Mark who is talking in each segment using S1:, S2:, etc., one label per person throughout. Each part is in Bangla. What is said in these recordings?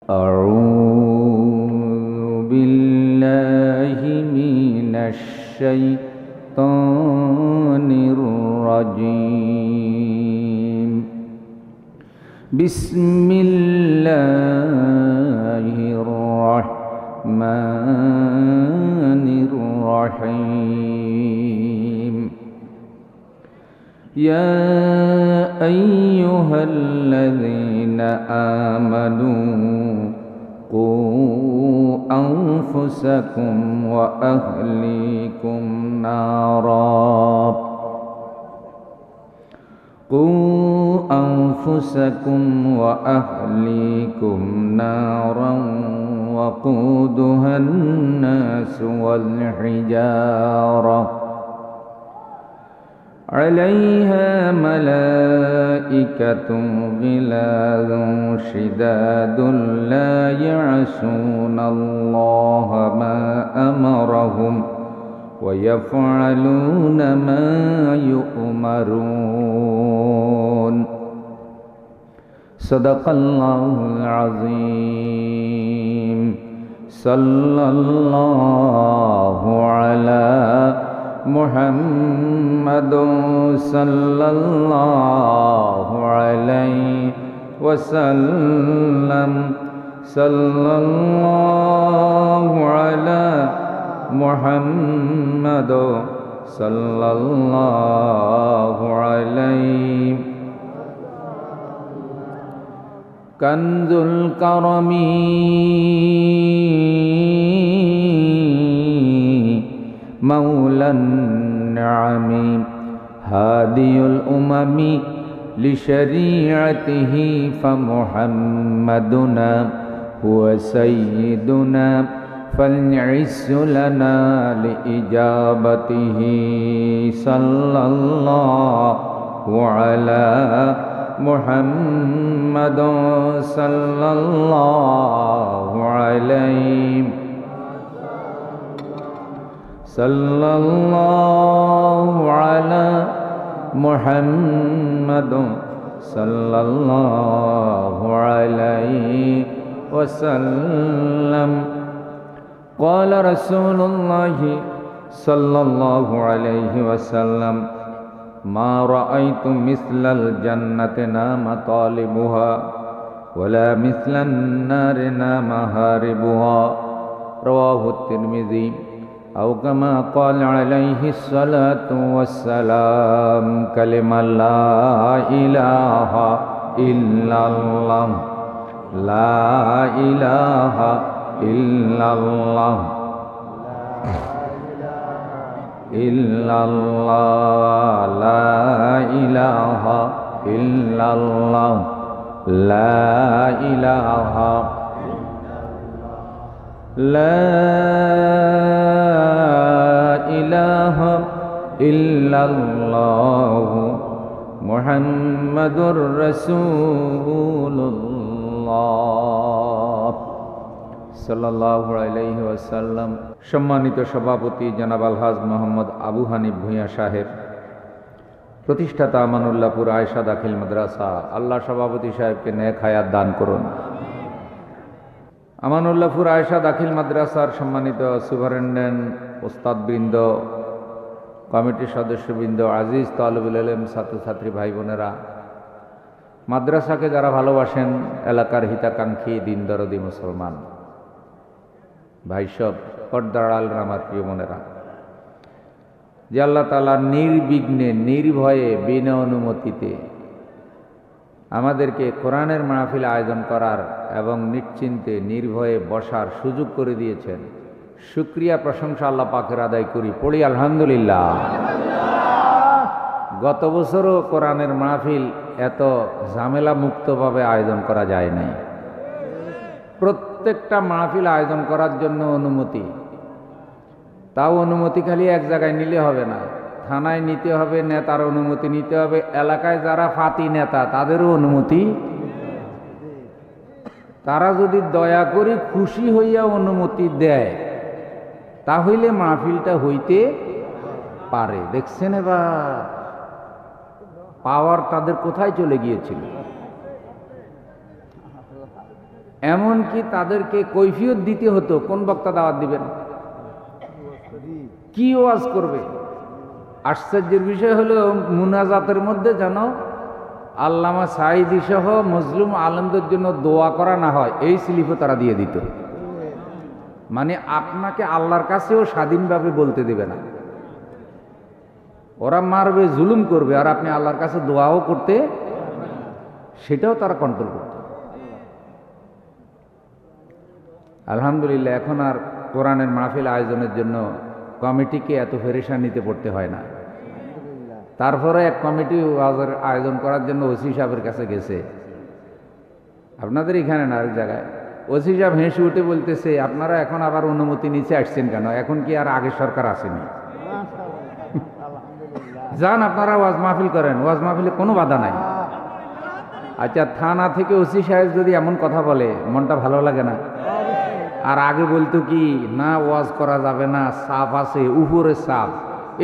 S1: أعوذ بالله من الشيطان الرجيم. بسم الله الرحمن الرحيم. يا أيها الذين آمنوا قوا أنفسكم وأهليكم نارا وقودها الناس والحجارة عليها ملائكة غلاظ شداد لا يعصون الله ما أمرهم ويفعلون ما يؤمرون. صدق الله العظيم. صلى الله على محمد صلى الله عليه وسلم. صلى الله على محمد صلى الله عليه. كنز الكرم مولى النعم هادي الأمم لشريعته فمحمدنا هو سيدنا فالعز لنا لإجابته. صلى الله على محمد صلى الله عليه. صلى الله على محمد صلى الله عليه وسلم. قال رسول الله صلى الله عليه وسلم ما رأيت مثل الجنة نام طالبها ولا مثل النار نام هاربها. رواه الترمذي أو كما قال عليه الصلاة والسلام. كلمة لا إله إلا الله لا إله إلا الله إلا الله لا إله إلا الله لا إله لا إله إلا الله محمد رسول الله সাল্লাল্লাহু আলাইহি ওয়াসাল্লাম। সম্মানিত সভাপতি জনাব আলহাজ মোহাম্মদ আবু হানিফ ভূঁইয়া সাহেব, প্রতিষ্ঠাতা আমানুল্লাহপুর আয়েশা দাখিল মাদ্রাসা, আল্লাহ সভাপতি সাহেবকে নেক হায়াত দান করুন। আমানুল্লাহপুর আয়েশা দাখিল মাদ্রাসার সম্মানিত সুপারিনটেন্ডেন্ট, ওস্তাদবৃন্দ, কমিটির সদস্যবৃন্দ, আজিজ তালিবুল ইলম, ছাত্রছাত্রী ভাই বোনেরা, মাদ্রাসাকে যারা ভালোবাসেন, এলাকার হিতাকাঙ্ক্ষী দিন দরদি মুসলমান ভাই সব, পর্দার আড়ালের আমার প্রিয় বোনেরা, যে আল্লাহ তাআলা নির্বিঘ্নে নির্ভয়ে বিনা অনুমতিতে আমাদেরকে কোরআনের মাহফিল আয়োজন করার এবং নিশ্চিন্তে নির্ভয়ে বসার সুযোগ করে দিয়েছেন, শুকরিয়া প্রশংসা আল্লাহ পাকের আদায় করি, পড়ি আলহামদুলিল্লাহ। গত বছরও কোরআনের মাহফিল এত ঝামেলা মুক্তভাবে আয়োজন করা যায় নাই। প্রত্যেকটা মাহফিল আয়োজন করার জন্য অনুমতি, তাও অনুমতি খালি এক জায়গায় নিলে হবে না, থানায় নিতে হবে, নেতার অনুমতি নিতে হবে, এলাকায় যারা ফাতি নেতা তাদেরও অনুমতি। তারা যদি দয়া করে খুশি হইয়া অনুমতি দেয় তাহলে মাহফিলটা হইতে পারে। দেখছেন এবার পাওয়ার তাদের কোথায় চলে গিয়েছিল। এমনকি তাদেরকে কৈফিয়ত দিতে হতো কোন বক্তা দাওয়াত দিবেন, কি ওয়াজ করবে। আশ্চর্যের বিষয় হলো মুনাজাতের মধ্যে যেন আল্লামা সাঈদী সহ মজলুম আলেমদের জন্য দোয়া করা না হয়, এই স্লিপও তারা দিয়ে দিত। মানে আপনাকে আল্লাহর কাছেও স্বাধীনভাবে বলতে দেবে না, ওরা মারবে, জুলুম করবে, আর আপনি আল্লাহর কাছে দোয়াও করতে, সেটাও তারা কন্ট্রোল করত। আলহামদুলিল্লাহ এখন আর কোরআনের মাহফিল আয়োজনের জন্য কমিটিকে এত পেরেশান নিতে পড়তে হয় না। তারপরে এক কমিটি ওয়াজের আয়োজন করার জন্য ওসি সাহেবের কাছে গেছে, আপনাদের এখানে না, আরেক জায়গায়। ওসি সাহেব হেসে উঠে বলতেছে, আপনারা এখন আবার অনুমতি নিচে আসছেন কেন? এখন কি আর আগের সরকার আসেনি? যান আপনারা ওয়াজ মাহফিল করেন, ওয়াজ মাহফিলে কোনো বাধা নাই। আচ্ছা, থানা থেকে ওসি সাহেব যদি এমন কথা বলে মনটা ভালো লাগে না? আর আগে বলতো কি না, ওয়াজ করা যাবে না, সাপ আছে, উপরে সাপ।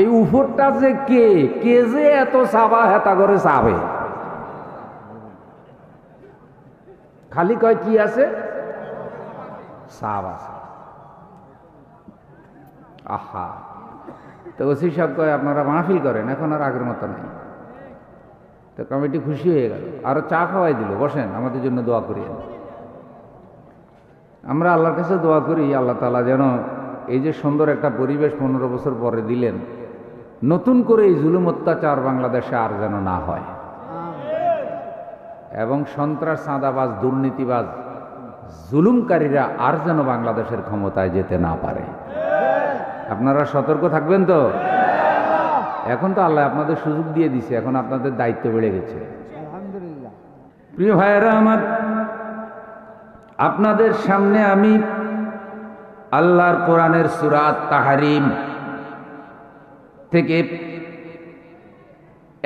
S1: এই উপরটা যে কে কে যে এত সাবা হেতা করে সাবে, খালি কয় কি আছে, সাপ আছে। আহা, তো ওসি সাহেব কয় আপনারা মাহফিল করেন, এখন আর আগের মতো নাই। তো কমিটি খুশি হয়ে গেল, আরো চা খাওয়াই দিল, বসেন আমাদের জন্য দোয়া করিয়েন। আমরা আল্লাহর কাছে দোয়া করি আল্লাহ তাআলা যেন এই যে সুন্দর একটা পরিবেশ 15 বছর পরে দিলেন, নতুন করে এই জুলুম অত্যাচার বাংলাদেশে আর যেন না হয়, এবং সন্ত্রাস, চাঁদাবাজ, দুর্নীতিবাজ, জুলুমকারীরা আর যেন বাংলাদেশের ক্ষমতায় যেতে না পারে। আপনারা সতর্ক থাকবেন তো? এখন তো আল্লাহ আপনাদের সুযোগ দিয়ে দিছে, এখন আপনাদের দায়িত্ব বেড়ে গেছে। আলহামদুলিল্লাহ। প্রিয় ভাইয়েরা আমার, আপনাদের সামনে আমি আল্লাহর কোরআনের সূরা আত-তাহরীম থেকে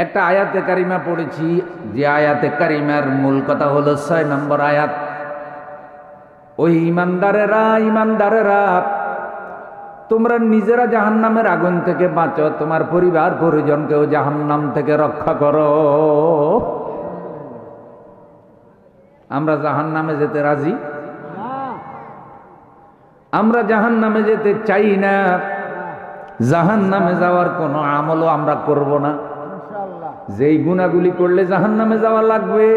S1: একটা আয়াতে কারিমা পড়েছি, যে আয়াতে কারিমার মূল কথা হলো 6 নম্বর আয়াত। ওই ইমানদারেরা তোমরা নিজেরা জাহান্নামের আগুন থেকে বাঁচো, তোমার পরিবার পরিজনকেও জাহান্নাম থেকে রক্ষা করো। আমরা জাহান্নামে যেতে রাজি? আমরা জাহান্নামে যেতে চাই না। জাহান্নামে যাওয়ার কোনো আমলও আমরা করব না। যেই গুনাহগুলি করলে জাহান্নামে যাওয়া লাগবে,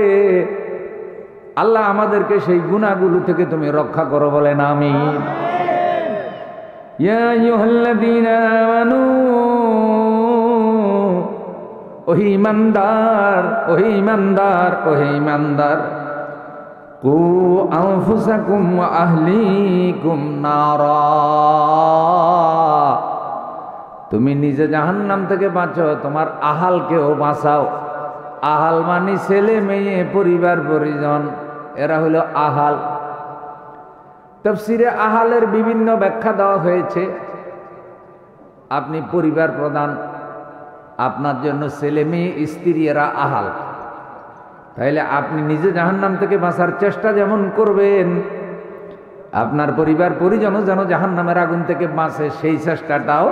S1: আল্লাহ আমাদেরকে সেই গুনাহগুলো থেকে তুমি রক্ষা করো, বলেন আমিন। ইয়া আইয়ুহাল্লাযীনা আমানু, ওহে ঈমানদার, ওহে ঈমানদার, ওহে ঈমানদার, কু আনফুসাকুম ওয়া আহলিকুম নারা, তুমি নিজে জাহান্নাম থেকে বাঁচো, তোমার আহালকেও বাঁচাও। আহাল মানে ছেলে মেয়ে, পরিবার পরিজন, এরা হলো আহাল। তাফসীরে আহালের বিভিন্ন ব্যাখ্যা দেওয়া হয়েছে। আপনি পরিবার প্রধান, আপনার জন্য ছেলে মেয়ে, স্ত্রী, এরা আহাল। তাইলে আপনি নিজে জাহান্নাম থেকে বাঁচার চেষ্টা যেমন করবেন, আপনার পরিবার পরিজনও যেন জাহান্নামের আগুন থেকে বাঁচে, সেই চেষ্টাটাও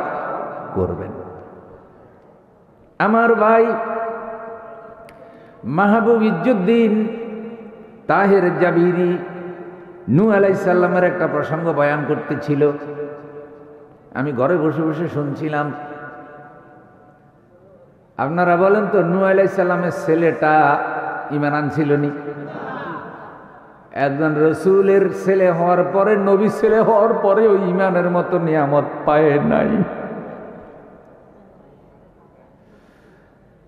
S1: করবেন। আমার ভাই মাহবুব ইজ্জুদ্দিন তাহের জাবিরি নূহ আলাইহিস সালামের একটা প্রসঙ্গ বয়ান করতেছিল, আমি ঘরে বসে বসে শুনছিলাম। আপনারা বলেন তো, নূহ আলাইহিস সালামের ছেলেটা ঈমান আনছিল নি? একজন রসুলের ছেলে হওয়ার পরে, নবী ছেলে হওয়ার পরে ওই ঈমানের মতো নিয়ামত পায় নাই।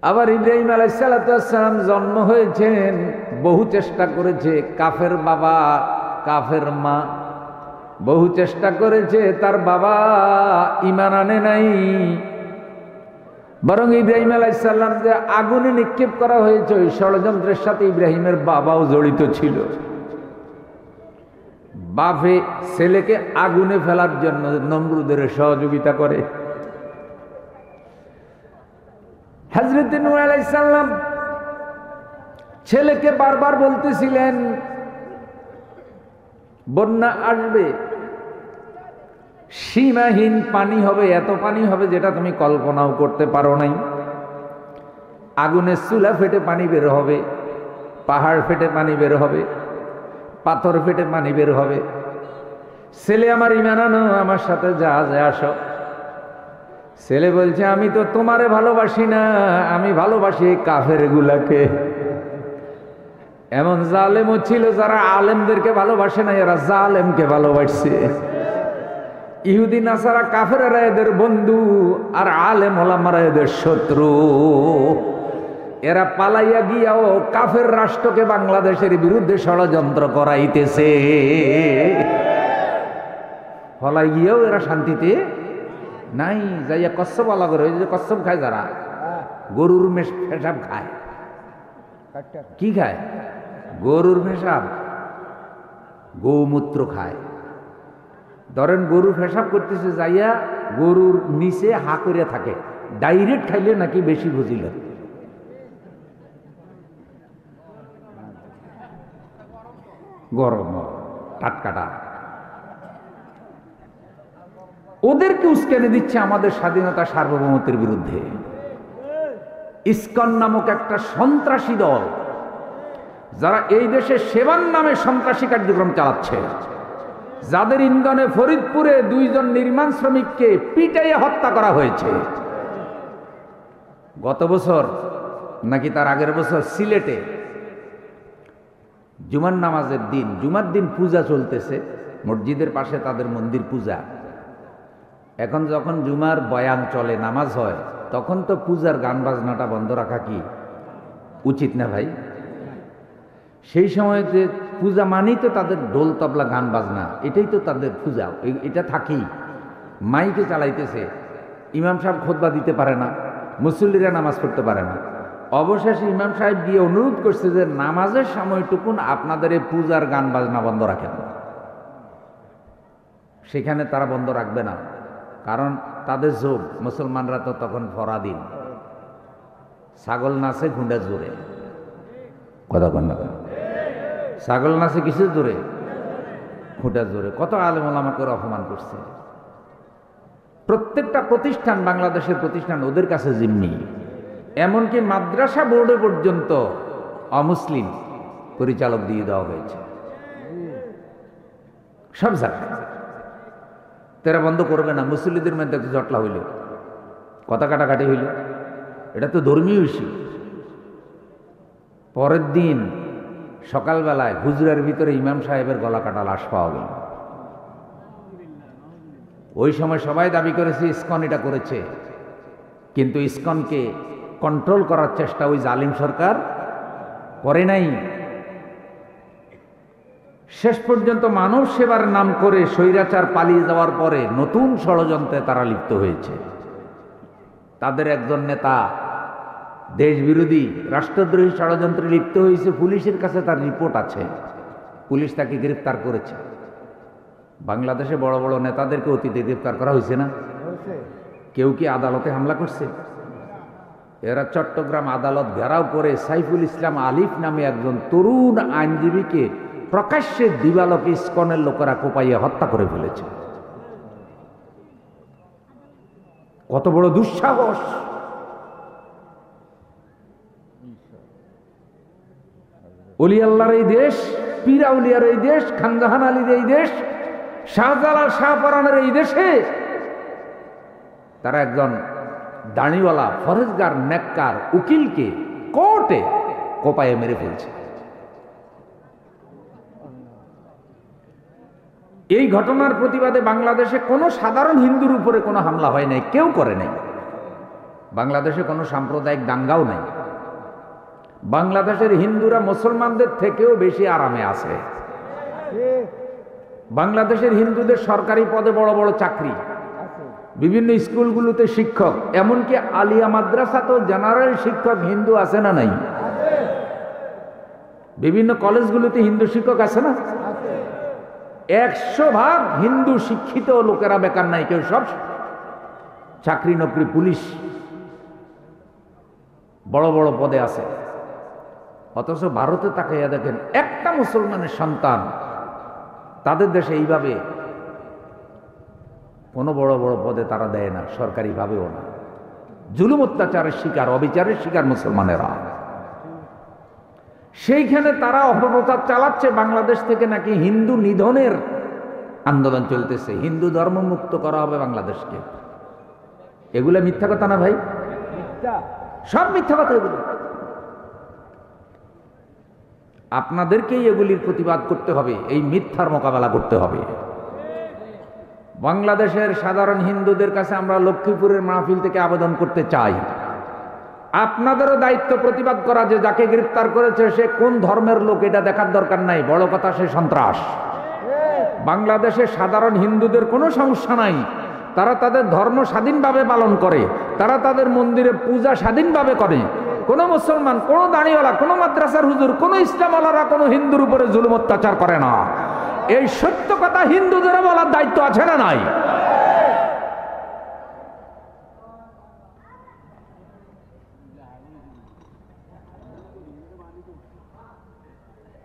S1: আবার ইব্রাহিম আলাইহিস সালাম জন্ম হয়েছেন, বহু চেষ্টা করেছে, কাফের বাবা কাফের মা, বহু চেষ্টা করেছে, তার বাবা ঈমান আনে নাই। বরং ইব্রাহিম আলাইহিস সালাম যে আগুনে নিক্ষেপ করা হয়েছে, ওই ষড়যন্ত্রের সাথে ইব্রাহিমের বাবাও জড়িত ছিল। বাপে ছেলেকে আগুনে ফেলার জন্য নমরুদের সহযোগিতা করে। হযরত নূহ আলাইহিস সালাম ছেলেকে বারবার বলতেছিলেন, বন্যা আসবে, সীমাহীন পানি হবে, এত পানি হবে যেটা তুমি কল্পনাও করতে পারো নাই। আগুনের চুলা ফেটে পানি বের হবে, পাহাড় ফেটে পানি বের হবে, পাথর ফেটে পানি বের হবে। ছেলে আমার ইমান আনো, আমার সাথে জাহাজে আসো। ছেলে বলছে আমি তো তোমারে ভালোবাসি না, আমি ভালোবাসি এই কাফের গুলাকে। এমন জালেমও ছিল যারা আলেমদেরকে ভালোবাসে না, এরা জালেমকে ভালোবাসছে। ইহুদি নাসারা কাফেরেরা এদের বন্ধু, আর আলেম ওলামারা এদের শত্রু। এরা পালাইয়া গিয়াও কাফের রাষ্ট্রকে বাংলাদেশের বিরুদ্ধে ষড়যন্ত্র করাইতেছে। ফলাই গিয়েও এরা শান্তিতে নাই। যাইয়া কচ্ছপ আলাদা করে, ওই যে কচ্ছপ খায় যারা, গরুর পেশাব খায়। কি খায়? গরুর পেশাব, গৌমূত্র খায়। ধরেন গরু পেশাব করতেছে, যাইয়া গরুর নিচে হা করে থাকে। ডাইরেক্ট খাইলে নাকি বেশি বুঝিল। গরম টাটকাটা। ওদেরকে উস্কানি দিচ্ছে আমাদের স্বাধীনতা সার্বভৌমত্বের বিরুদ্ধে। ইসকন নামক একটা সন্ত্রাসী দল, যারা এই দেশে সেবার নামে সন্ত্রাসী কার্যক্রম চালাচ্ছে, যাদের ইন্ধনে ফরিদপুরে 2 জন নির্মাণ শ্রমিককে পিটাইয়ে হত্যা করা হয়েছে। গত বছর নাকি তার আগের বছর সিলেটে জুমার নামাজের দিন, জুমার দিন পূজা চলতেছে, মসজিদের পাশে তাদের মন্দির পূজা। এখন যখন জুমার বয়ান চলে, নামাজ হয়, তখন তো পূজার গান বাজনাটা বন্ধ রাখা কি উচিত না ভাই? সেই সময়তে পূজা মানেই তো তাদের ঢোল তবলা গান বাজনা, এটাই তো তাদের পূজা, এটা থাকেই। মাইকে চালাইতেছে, ইমাম সাহেব খুতবা দিতে পারে না, মুসল্লিরা নামাজ পড়তে পারে না। অবশেষে ইমাম সাহেব গিয়ে অনুরোধ করছে যে নামাজের সময়টুকুন আপনাদের এই পূজার গান বাজনা বন্ধ রাখেন। সেখানে তারা বন্ধ রাখবে না, কারণ তাদের যোগ, মুসলমানরা তো তখন ফরাদিন, ছাগল নাচে ঘুন্ডা জোরে, কথা কন না, ছাগল নাচে কিছু জোরে, খুঁটা জোরে। কত আলেম ওলামাকে অপমান করছে। প্রত্যেকটা প্রতিষ্ঠান, বাংলাদেশের প্রতিষ্ঠান ওদের কাছে জিম্মি। এমনকি মাদ্রাসা বোর্ডে পর্যন্ত অমুসলিম পরিচালক দিয়ে দেওয়া হয়েছে সব জায়গায়। তারা বন্ধ করবে না। মুসল্লিদের মধ্যে একটু জটলা হইল, কথা কাটাকাটি হইল, এটা তো ধর্মীয় ইস্যু। পরের দিন সকালবেলায় হুজুরের ভিতরে ইমাম সাহেবের গলা কাটা লাশ পাওয়া গেল। ওই সময় সবাই দাবি করেছে ইসকন এটা করেছে, কিন্তু ইসকনকে কন্ট্রোল করার চেষ্টা ওই জালিম সরকার করে নাই। শেষ পর্যন্ত মানব সেবার নাম করে স্বৈরাচার পালিয়ে যাওয়ার পরে নতুন ষড়যন্ত্রে তারা লিপ্ত হয়েছে। তাদের একজন নেতা দেশবিরোধী রাষ্ট্রদ্রোহী ষড়যন্ত্রে লিপ্ত হয়েছে, পুলিশের কাছে তার রিপোর্ট আছে, পুলিশ তাকে গ্রেফতার করেছে। বাংলাদেশে বড় বড় নেতাদেরকে অতীতে গ্রেফতার করা হয়েছে না? কেউ কি আদালতে হামলা করছে? এরা চট্টগ্রাম আদালত ঘেরাও করে সাইফুল ইসলাম আলিফ নামে একজন তরুণ আইনজীবীকে প্রকাশ্যে দিবালোক ইসকনের লোকেরা কোপাইয়ে হত্যা করে ফেলেছে। কত বড় দুঃসাহস! অলি আল্লাহর এই দেশ, পীর আউলিয়ার এই দেশ, খানজাহান আলীর এই দেশ, শাহজালাল শাহপরানের এই দেশে তারা একজন দাড়িওয়ালা ফরেজগার নেককার উকিলকে কোর্টে কোপায়ে মেরে ফেলছে। এই ঘটনার প্রতিবাদে বাংলাদেশে কোনো সাধারণ হিন্দুর উপরে কোনো হামলা হয় নাই, কেউ করে নাই। বাংলাদেশে কোনো সাম্প্রদায়িক দাঙ্গাও নাই। বাংলাদেশের হিন্দুরা মুসলমানদের থেকেও বেশি আরামে আছে। বাংলাদেশের হিন্দুদের সরকারি পদে বড় বড় চাকরি, বিভিন্ন স্কুলগুলোতে শিক্ষক, এমনকি আলিয়া মাদ্রাসাতেও জেনারেল শিক্ষক হিন্দু আছে না নাই? বিভিন্ন কলেজগুলোতে হিন্দু শিক্ষক আছে না? 100% হিন্দু শিক্ষিত লোকেরা বেকার নাই, কেউ সব চাকরি নকরি, পুলিশ, বড় বড় পদে আছে। অথচ ভারতে তাকাইয়া দেখেন, একটা মুসলমানের সন্তান তাদের দেশে এইভাবে কোনো বড় বড় পদে তারা দেয় না, সরকারিভাবেও না। জুলুম অত্যাচারের শিকার, অবিচারের শিকার মুসলমানেরা। সেইখানে তারা অপপ্রচার চালাচ্ছে বাংলাদেশ থেকে নাকি হিন্দু নিধনের আন্দোলন চলতেছে, হিন্দু ধর্ম মুক্ত করা হবে বাংলাদেশকে। এগুলো মিথ্যা কথা না ভাই? সব মিথ্যা কথা এগুলো। আপনাদেরকেই এগুলির প্রতিবাদ করতে হবে, এই মিথ্যার মোকাবেলা করতে হবে। বাংলাদেশের সাধারণ হিন্দুদের কাছে আমরা লক্ষ্মীপুরের মাহফিল থেকে আবেদন করতে চাই, আপনাদেরও দায়িত্ব প্রতিবাদ করা, যে যাকে গ্রেফতার করেছে সে কোন ধর্মের লোক এটা দেখার দরকার নাই, বড় কথা সে সন্ত্রাস। বাংলাদেশের সাধারণ হিন্দুদের কোনো সমস্যা নাই, তারা তাদের ধর্ম স্বাধীনভাবে পালন করে, তারা তাদের মন্দিরে পূজা স্বাধীনভাবে করে। কোনো মুসলমান, কোনো দাঁড়িওয়ালা, কোনো মাদ্রাসার হুজুর, কোনো ইসলামওয়ালারা কোনো হিন্দুর উপরে জুলুম অত্যাচার করে না। এই সত্য কথা হিন্দুদের বলার দায়িত্ব আছে না নাই?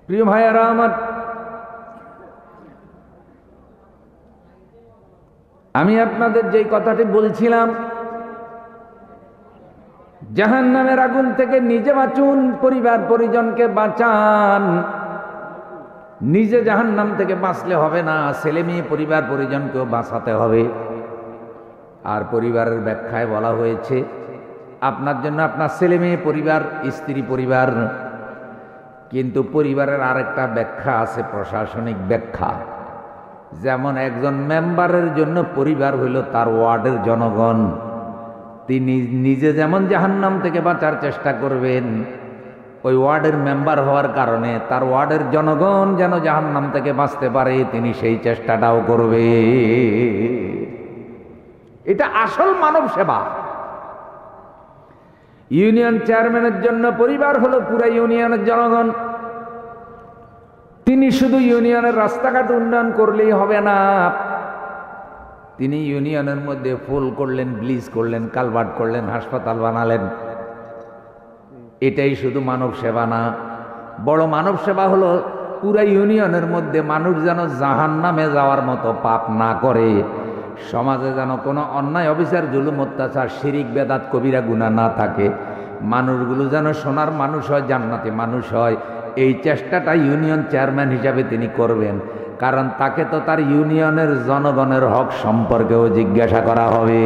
S1: প্রিয় ভাইয়েরা আমার, আমি আপনাদের যেই কথাটি বলছিলাম, জাহান্নামের আগুন থেকে নিজে বাঁচুন, পরিবার পরিজনকে বাঁচান। নিজে জাহান্নাম থেকে বাঁচলে হবে না, ছেলে মেয়ে পরিবার পরিজনকেও বাঁচাতে হবে। আর পরিবারের ব্যাখ্যায় বলা হয়েছে আপনার জন্য আপনার ছেলে মেয়ে পরিবার, স্ত্রী পরিবার, কিন্তু পরিবারের আরেকটা ব্যাখ্যা আছে, প্রশাসনিক ব্যাখ্যা। যেমন একজন মেম্বারের জন্য পরিবার হইল তার ওয়ার্ডের জনগণ। তিনি নিজে যেমন জাহান্নাম থেকে বাঁচার চেষ্টা করবেন, ওই ওয়ার্ডের মেম্বার হওয়ার কারণে তার ওয়ার্ডের জনগণ যেন জাহান্নাম থেকে বাঁচতে পারে, তিনি সেই চেষ্টাটাও করবে। এটা আসল মানব সেবা। ইউনিয়ন চেয়ারম্যানের জন্য পরিবার হলো পুরো ইউনিয়নের জনগণ। তিনি শুধু ইউনিয়নের রাস্তাঘাট উন্নয়ন করলেই হবে না, তিনি ইউনিয়নের মধ্যে ফুল করলেন, ব্লিচ করলেন, কালভার্ট করলেন, হাসপাতাল বানালেন। এটাই শুধু মানব সেবা না, বড় মানব সেবা হলো পুরা ইউনিয়নের মধ্যে মানুষ যেন জাহান্নামে যাওয়ার মতো পাপ না করে, সমাজে যেন কোনো অন্যায় অবিচার, জুলুম অত্যাচার, শিরিক বেদাত কবিরা গুনাহ না থাকে, মানুষগুলো যেন সোনার মানুষ হয়, জান্নাতি মানুষ হয়। এই চেষ্টাটা ইউনিয়ন চেয়ারম্যান হিসাবে তিনি করবেন, কারণ তাকে তো তার ইউনিয়নের জনগণের হক সম্পর্কেও জিজ্ঞাসা করা হবে।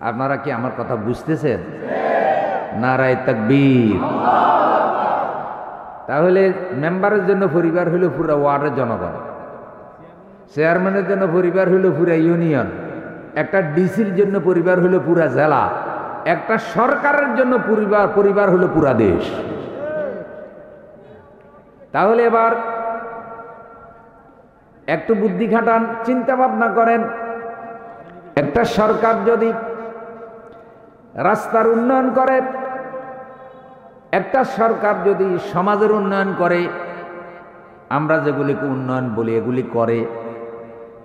S1: আপনারা কি আমার কথা বুঝতেছেন? নারায়ে তাকবীর। তাহলে মেম্বারের জন্য পরিবার হইল পুরো ওয়ার্ডের জনগণ, চেয়ারম্যানের জন্য পরিবার হইল পুরা ইউনিয়ন, একটা ডিসির জন্য পরিবার হইল পুরা জেলা, একটা সরকারের জন্য পরিবার হইল পুরা দেশ। তাহলে এবার একটু বুদ্ধি খাটান, চিন্তা ভাবনা করেন। একটা সরকার যদি রাস্তার উন্নয়ন করে, একটা সরকার যদি সমাজের উন্নয়ন করে, আমরা যেগুলিকে উন্নয়ন বলি এগুলি করে,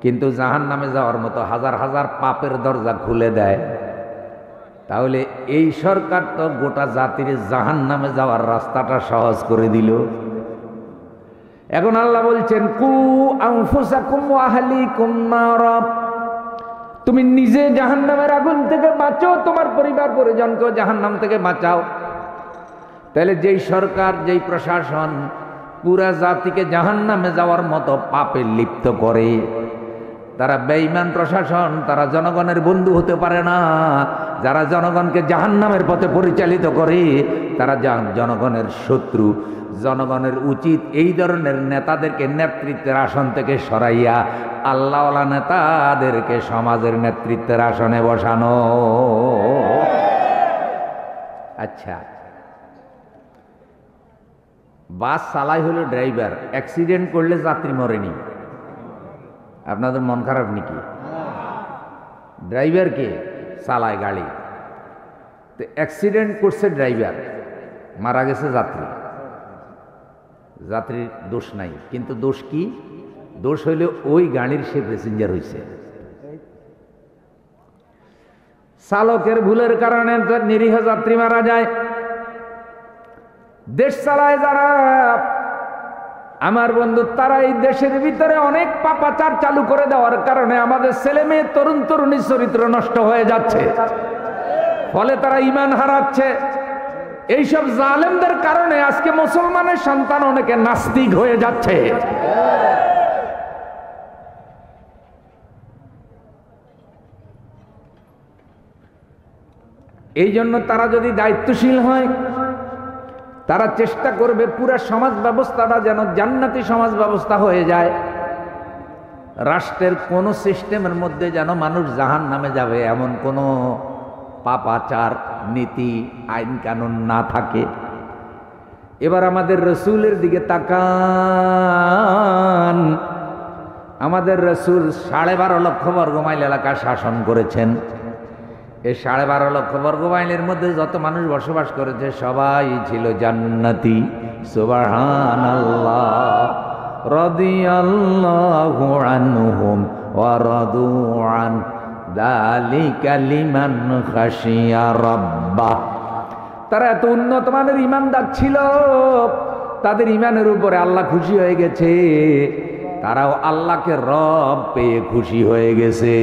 S1: কিন্তু জাহান্নামে যাওয়ার মতো হাজার হাজার পাপের দরজা খুলে দেয়, তাহলে এই সরকার তো গোটা জাতির জাহান্নামে যাওয়ার রাস্তাটা সহজ করে দিল। এখন আল্লাহ বলছেন, কু আনফুসাকুম ওয়া আহলিকুম নারা, তুমি নিজে জাহান্নামের আগুন থেকে বাঁচো, তোমার পরিবার পরিজনকেও জাহান্নাম থেকে বাঁচাও। তাহলে যেই সরকার, যেই প্রশাসন পুরা জাতিকে জাহান্নামে যাওয়ার মতো পাপে লিপ্ত করে, তারা বেঈমান প্রশাসন, তারা জনগণের বন্ধু হতে পারে না। যারা জনগণকে জাহান্নামের পথে পরিচালিত করে তারা জনগণের শত্রু। জনগণের উচিত এই ধরনের নেতাদেরকে নেতৃত্বের আসন থেকে সরাইয়া আল্লাহওয়ালা নেতাদেরকে সমাজের নেতৃত্বের আসনে বসানো। আচ্ছা, বাস চালাই হলো ড্রাইভার, অ্যাক্সিডেন্ট করলে যাত্রী মরেনি, আপনাদের মন খারাপ নাকি? ড্রাইভারকে চালায় গাড়ি, তো অ্যাক্সিডেন্ট করছে ড্রাইভার, মারা গেছে যাত্রী, যাত্রীর দোষ নাই, কিন্তু দোষ কি? দোষ হইলে ওই গাড়ির সে প্যাসেঞ্জার হয়েছে। চালকের ভুলের কারণে নিরীহ যাত্রী মারা যায়। দেশ চালায় যারা আমার বন্ধু, তারা এই দেশের ভিতরে অনেক পাপাচার চালু করে দেওয়ার কারণে আমাদের ছেলে মেয়ে, তরুণ তরুণীর চরিত্র নষ্ট হয়ে যাচ্ছে, ফলে তারা ঈমান হারাচ্ছে। এইসব জালেমদের কারণে আজকে মুসলমানের সন্তান অনেকে নাস্তিক হয়ে যাচ্ছে। এই জন্য তারা যদি দায়িত্বশীল হয়, তারা চেষ্টা করবে পুরা সমাজ ব্যবস্থাটা যেন জান্নাতি সমাজ ব্যবস্থা হয়ে যায়। রাষ্ট্রের কোন সিস্টেমের মধ্যে যেন মানুষ জাহান্নামে যাবে এমন কোন পাপাচার নীতি আইন কানুন না থাকে। এবার আমাদের রসুলের দিকে তাকান। আমাদের রসুল 12.5 লক্ষ বর্গমাইল এলাকা শাসন করেছেন। এই 12.5 লক্ষ বর্গমাইলের মধ্যে যত মানুষ বসবাস করেছে সবাই ছিল জান্নাতি। সুবহানাল্লাহ। রাদিয়াল্লাহু আনহুম ওয়া রাদু আন যালিকা লিমান খাশিয়া রাব্বাহ। তারা এত উন্নত মানের ঈমানদার ছিল, তাদের ঈমানের উপরে আল্লাহ খুশি হয়ে গেছে, তারাও আল্লাহকে রব পেয়ে খুশি হয়ে গেছে।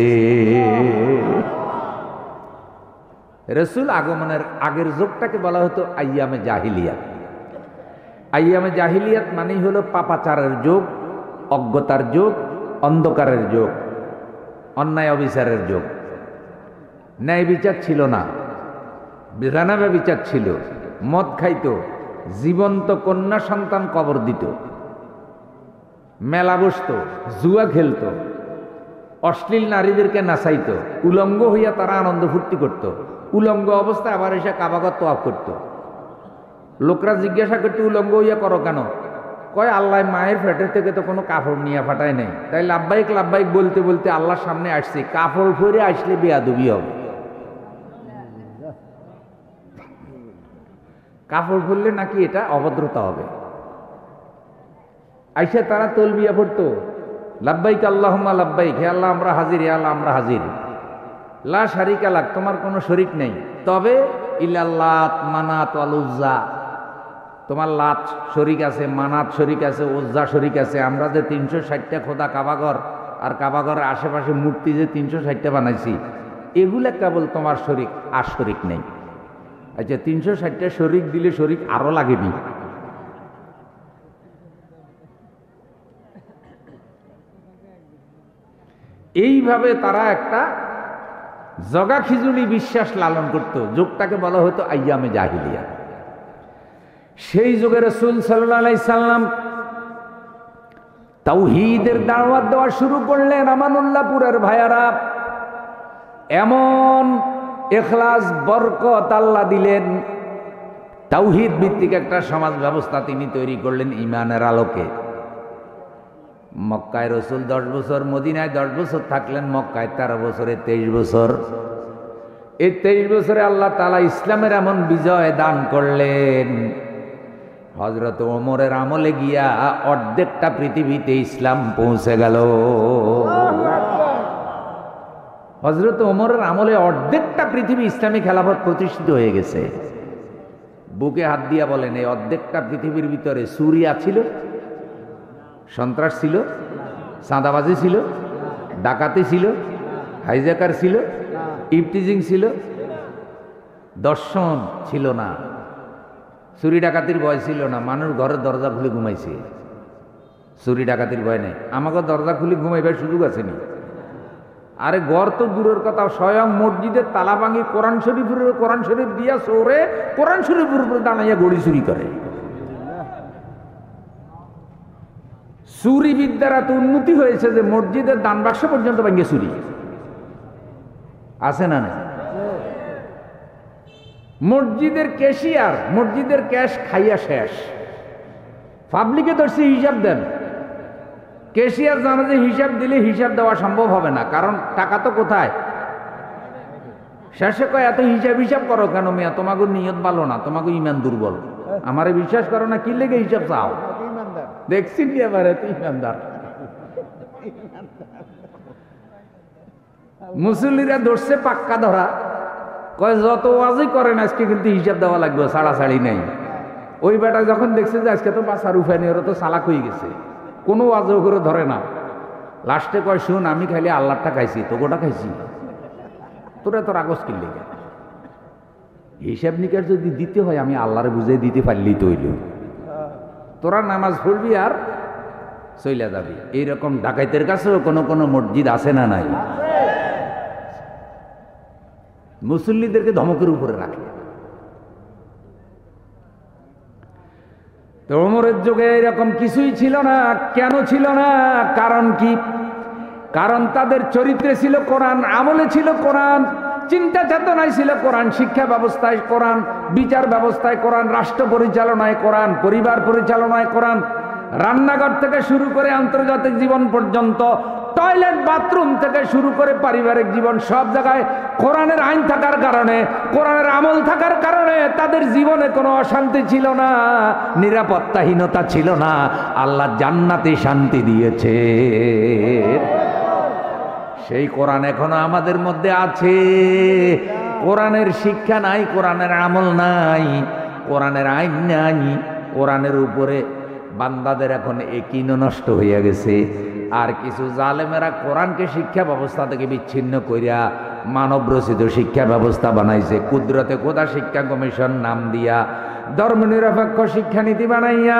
S1: রসুল আগমনের আগের যুগটাকে বলা হতো আইয়ামে জাহিলিয়াত। আইয়ামে জাহিলিয়াত মানেই হলো পাপাচারের যুগ, অজ্ঞতার যুগ, অন্ধকারের যুগ, অন্যায় অবিচারের যুগ। ন্যায় বিচার ছিল না, বেজানাবে বিচার ছিল, মদ খাইতো, জীবন্ত কন্যা সন্তান কবর দিত, মেলা বসতো, জুয়া খেলতো, অশ্লীল নারীদেরকে নাচাইতো, উলঙ্গ হইয়া তারা আনন্দ ফুর্তি করত। উলঙ্গ অবস্থায় আবার এসে কাবাগর তোয়াফ করত। লোকরা জিজ্ঞাসা করতে উলঙ্গ হইয়া করো কেন? কয় আল্লাহ মায়ের পেটের থেকে তো কোনো কাপড় নিয়ে ফাটায় নাই, তাই লাব্বাইক লাব্বাইক বলতে বলতে আল্লাহর সামনে আসছি, কাপড় পরে আসলে বেয়াদবি হবে। কাপড় পরলে নাকি এটা অভদ্রতা হবে। আইসা তারা তলবিয়া পড়তো, লাব্বাইক আল্লাহুম্মা লাব্বাইক, হে আল্লাহ আমরা হাজির, হে আল্লাহ আমরা হাজির। লা শারিকা লাক, তোমার কোনো শরিক নেই, তবে ইল্লাল্লাত মানাত ওয়াল উজ্জা, তোমার লাত শরিক আছে, মানাত শরিক আছে, উজ্জা শরিক আছে। আমরা যে 360টা খোদা কাবাঘর আর কাবাঘরের আশেপাশে মূর্তি যে 360টা বানাইছি, এগুলা কেবল তোমার শরিক, আর শরিক নেই। আচ্ছা 360টা শরিক দিলে শরিক আরো লাগেনি? এইভাবে তারা একটা জগা খিজুলি বিশ্বাস লালন করত। যুগটাকে বলা হতো আইয়ামে জাহিলিয়া। সেই যুগে রাসূল সাল্লাল্লাহু আলাইহি সাল্লাম তাওহীদের দাওয়াত দেওয়া শুরু করলেন। আমানুল্লাহপুরের ভাইয়ারা, এমন ইখলাস বরকত আল্লাহ দিলেন, তাওহীদ ভিত্তিক একটা সমাজ ব্যবস্থা তিনি তৈরি করলেন ঈমানের আলোকে। মক্কায় রসুল 10 বছর, মদিনায় 10 বছর থাকলেন, মক্কায় 13 বছরে 23 বছর। এই 23 বছরে আল্লাহ তাআলা ইসলামের এমন বিজয় দান করলেন, হযরত ওমরের আমলে গিয়া অর্ধেকটা পৃথিবীতে ইসলাম পৌঁছে গেল। হযরত ওমরের আমলে অর্ধেকটা পৃথিবী ইসলামী খেলাফত প্রতিষ্ঠিত হয়ে গেছে। বুকে হাত দিয়া বলেন, এই অর্ধেকটা পৃথিবীর ভিতরে সুরিয়া ছিল, সন্ত্রাস ছিল, চাঁদাবাজি ছিল, ডাকাতি ছিল, হাইজ্যাকার ছিল, ইফটিজিং ছিল, দর্শন ছিল না, চুরি ডাকাতির ভয় ছিল না। মানুষ ঘরের দরজা খুলে ঘুমাইছে, চুরি ডাকাতির ভয় নেই। আমাকে দরজা খুলে ঘুমাইবার সুযোগ আসেনি। আরে ঘর তো দূরের কথা, স্বয়ং মসজিদের তালা ভাঙি কোরআন শরীফ দিয়া চোরে কোরআন শরীফের উপরে দাঁড়াইয়া গড়ি চুরি করে। চুরি বিদ্যার এত উন্নতি হয়েছে যে মসজিদের দান বাক্স পর্যন্ত ভেঙে চুরি আছে না না? মসজিদের ক্যাশিয়ার মসজিদের ক্যাশ খাইয়া শেষ, পাবলিকে ধরছে হিসাব দেন। ক্যাশিয়ার জানে যে হিসাব দিলে হিসাব দেওয়া সম্ভব হবে না, কারণ টাকা তো কোথায়। শেষে কয় এত হিসাব করো কেন মিয়া, তোমাকে নিয়ত ভালো না, তোমাকে ইমান দুর্বল, আমারে বিশ্বাস করো না, কি লেগে হিসাব চাও? দেখছি কি এবার এত ইমানদার। মুসল্লিরা ধরছে পাক্কা ধরা, কয় যত ওয়াজই করেন আজকে কিন্তু হিসাব দেওয়া লাগবে, ছাড়াছাড়ি নেই। ওই বেটা যখন দেখছে যে আজকে তো বাঁচার উপায় নেই, ওরা তো চালাক হয়ে গেছে, কোনো ওয়াজও করে ধরে না। লাস্টে কয় শুন, আমি খালি আল্লাহটা খাইছি, তো গোটা খাইছি, তোরা তোর আগস কিনলে। হিসাব নিকাশ যদি দিতে হয় আমি আল্লাহরে বুঝাই দিতে পারলেই তো হইল, তোরা নামাজ পড়বি আর চইলা যাবি। এইরকম ডাকাইতের কাছেও কোনো কোনো মসজিদ আছে না নাই? মুসল্লিদেরকে ধমকের উপরে রাখে। তো ওমরের যুগে এরকম কিছুই ছিল না। কেন ছিল না? কারণ কি? কারণ তাদের চরিত্রে ছিল কোরআন, আমলে ছিল কোরআন, চিন্তা চেতনায় ছিল কোরআন, শিক্ষা ব্যবস্থায় কোরআন, বিচার ব্যবস্থায় কোরআন, রাষ্ট্র পরিচালনায় কোরআন, পরিবার পরিচালনায় কোরআন, রান্নাঘর থেকে শুরু করে আন্তর্জাতিক জীবন পর্যন্ত, টয়লেট বাথরুম থেকে শুরু করে পারিবারিক জীবন, সব জায়গায় কোরআনের আইন থাকার কারণে, কোরআনের আমল থাকার কারণে তাদের জীবনে কোনো অশান্তি ছিল না, নিরাপত্তাহীনতা ছিল না। আল্লাহ জান্নাতে শান্তি দিয়েছে। সেই কোরআন এখনো আমাদের মধ্যে আছে। কোরআনের শিক্ষা নাই, কোরআনের আমল নাই, কোরআনের আইন নাই, কোরআনের উপরে বান্দাদের এখন একিনও নষ্ট হইয়া গেছে। আর কিছু জালেমেরা কোরআনকে শিক্ষা ব্যবস্থা থেকে বিচ্ছিন্ন কইরা মানব রচিত শিক্ষা ব্যবস্থা বানাইছে। কুদরতে খোদা শিক্ষা কমিশন নাম দিয়া, ধর্মনিরপেক্ষ শিক্ষানীতি বানাইয়া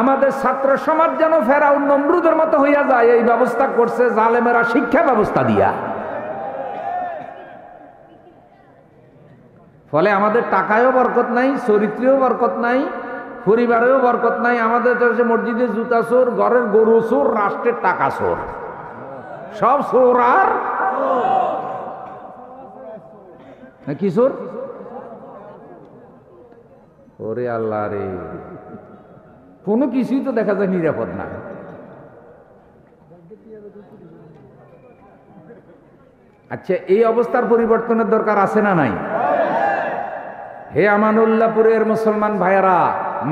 S1: আমাদের ছাত্র সমাজ যেন ফেরাউন নমরুদের মতো হইয়া যায়, এই ব্যবস্থা করছে জালেমেরা শিক্ষা ব্যবস্থা দিয়া। ফলে আমাদের টাকায়ও বরকত নাই, চরিত্রেও বরকত নাই, পরিবারেও বরকত নাই। আমাদের দেশে মসজিদে জুতা চোর, ঘরের গরু চোর, রাষ্ট্রের টাকা চোর, সব চোর। আর কি চোর? ওরে আল্লাহ রে, কোনো কিছুই তো দেখা যায় নিরাপদ না। আচ্ছা, এই অবস্থার পরিবর্তনের দরকার আছে না নাই? হে আমানুল্লাহপুরের মুসলমান ভাইয়েরা,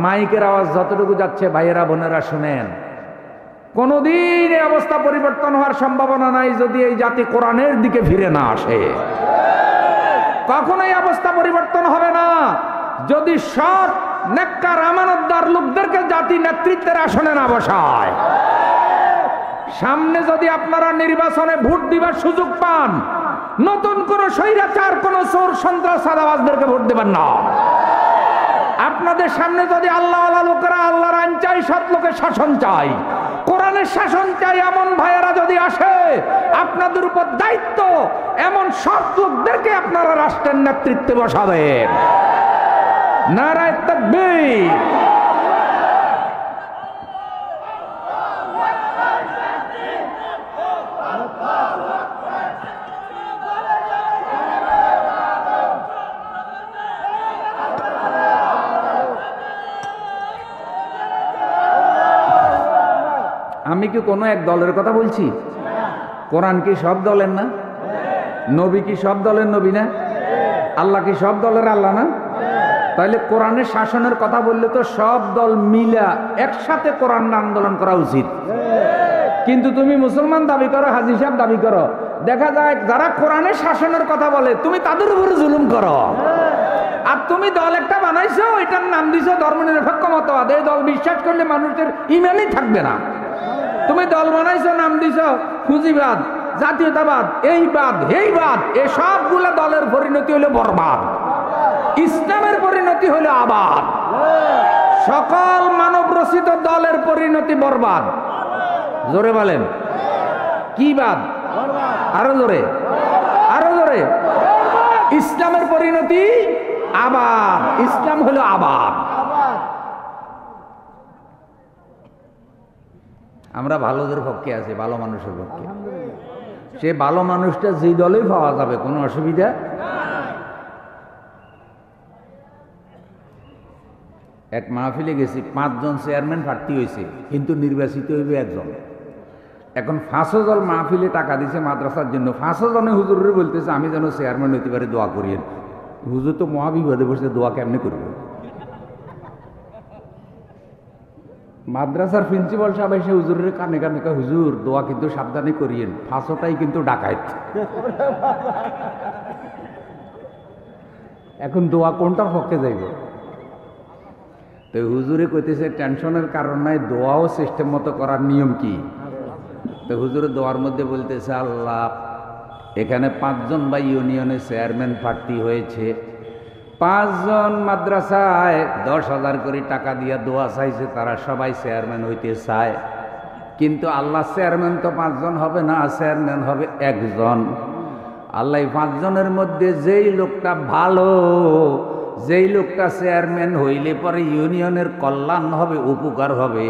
S1: মাইকের আওয়াজ যতটুকু যাচ্ছে ভাইয়েরা বোনেরা শুনেন, কোনদিন এই অবস্থা পরিবর্তন হওয়ার সম্ভাবনা নাই যদি এই জাতি কোরআনের দিকে ফিরে না আসে। কখনোই অবস্থা পরিবর্তন হবে না যদি সৎ নেককার আমানতদার লোকদেরকে জাতি নেতৃত্বের আসনে না বসায়। সামনে যদি আপনারা নির্বাচনে ভোট দিবার সুযোগ পান, নতুন কোন স্বৈরাচার, কোন চোর সন্ত্রাস সাদাবাজদেরকে ভোট দেবেন না। আপনাদের সামনে যদি আল্লাহওয়ালা লোকেরা আল্লাহর আইন চাই, সৎ লোকের শাসন চাই, কোরআনের শাসন চাই, এমন ভাইয়েরা যদি আসে, আপনাদের উপর দায়িত্ব এমন সৎ লোকদেরকে আপনারা রাষ্ট্রের নেতৃত্বে বসাবেন। নারায়ে তাকবীর। আমি কি কোনো এক দলের কথা বলছি? কোরআন কি সব দলের না? নবী কি সব দলের নবী না? আল্লাহ কি সব দলের আল্লাহ না? তাহলে কোরআনের শাসনের কথা বললে তো সব দল মিলা একসাথে কোরআন আন্দোলন করা উচিত। কিন্তু তুমি মুসলমান দাবি করো, হাজী সাহেব দাবি করো, দেখা যায় যারা কোরআনের শাসনের কথা বলে তুমি তাদের উপরে জুলুম করো। আর তুমি দল একটা বানাইছো, এটার নাম দিছো ধর্মনিরপেক্ষ মতবাদ। এই দল বিশ্বাস করলে মানুষের ইমানই থাকবে না। তুমি দল বানাইছো, নাম দিছো পুঁজিবাদ, জাতীয়তাবাদ, এই বাদ, এই সবগুলো দলের পরিণতি হলো বরবাদ। ইসলামের পরিণতি হলো আবাদ। সকল মানব রচিত দলের পরিণতি বরবাদ। জোরে বলেন, কি বাদ? আরো জোরে, আরো জোরে। ইসলামের পরিণতি আবাদ। ইসলাম হলো আবাদ। আমরা ভালোদের পক্ষে আছি, ভালো মানুষের পক্ষে। সে ভালো মানুষটা যেই দলেই পাওয়া যাবে, কোনো অসুবিধা। এক মাহফিলে গেছি, 5 জন চেয়ারম্যান প্রার্থী হয়েছে, কিন্তু নির্বাচিত হইবে একজন। এখন 500 জন মাহফিলে টাকা দিছে মাদ্রাসার জন্য। 500 জনে হুজুরের বলতেছে আমি যেন চেয়ারম্যান হইতে পারি, দোয়া করিয়েন। হুজুর তো মহাবিপদে বসে, দোয়া কেমনে করবে? মাদ্রাসার প্রিন্সিপাল সাহেব এসে হুজুরের কানে কানে কয়, হুজুর দোয়া কিন্তু সাবধানে করিয়েন, 500টাই কিন্তু ডাকাইত। এখন দোয়া কোনটার পক্ষে যাইব? তো হুজুরে কইতেছে টেনশনের কারণ নাই, দোয়াও সিস্টেম মতো করার নিয়ম কি? তো হুজুরে দোয়ার মধ্যে বলতেছে, আল্লাহ এখানে 5 জন বা ইউনিয়নের চেয়ারম্যান প্রার্থী হয়েছে, 5 জন মাদ্রাসায় 10,000 করে টাকা দিয়ে দোয়া চাইছে, তারা সবাই চেয়ারম্যান হইতে চায়, কিন্তু আল্লাহ চেয়ারম্যান তো 5 জন হবে না, চেয়ারম্যান হবে 1 জন। আল্লাহ 5 জনের মধ্যে যেই লোকটা ভালো, যেই লোকটা চেয়ারম্যান হইলে পরে ইউনিয়নের কল্যাণ হবে, উপকার হবে,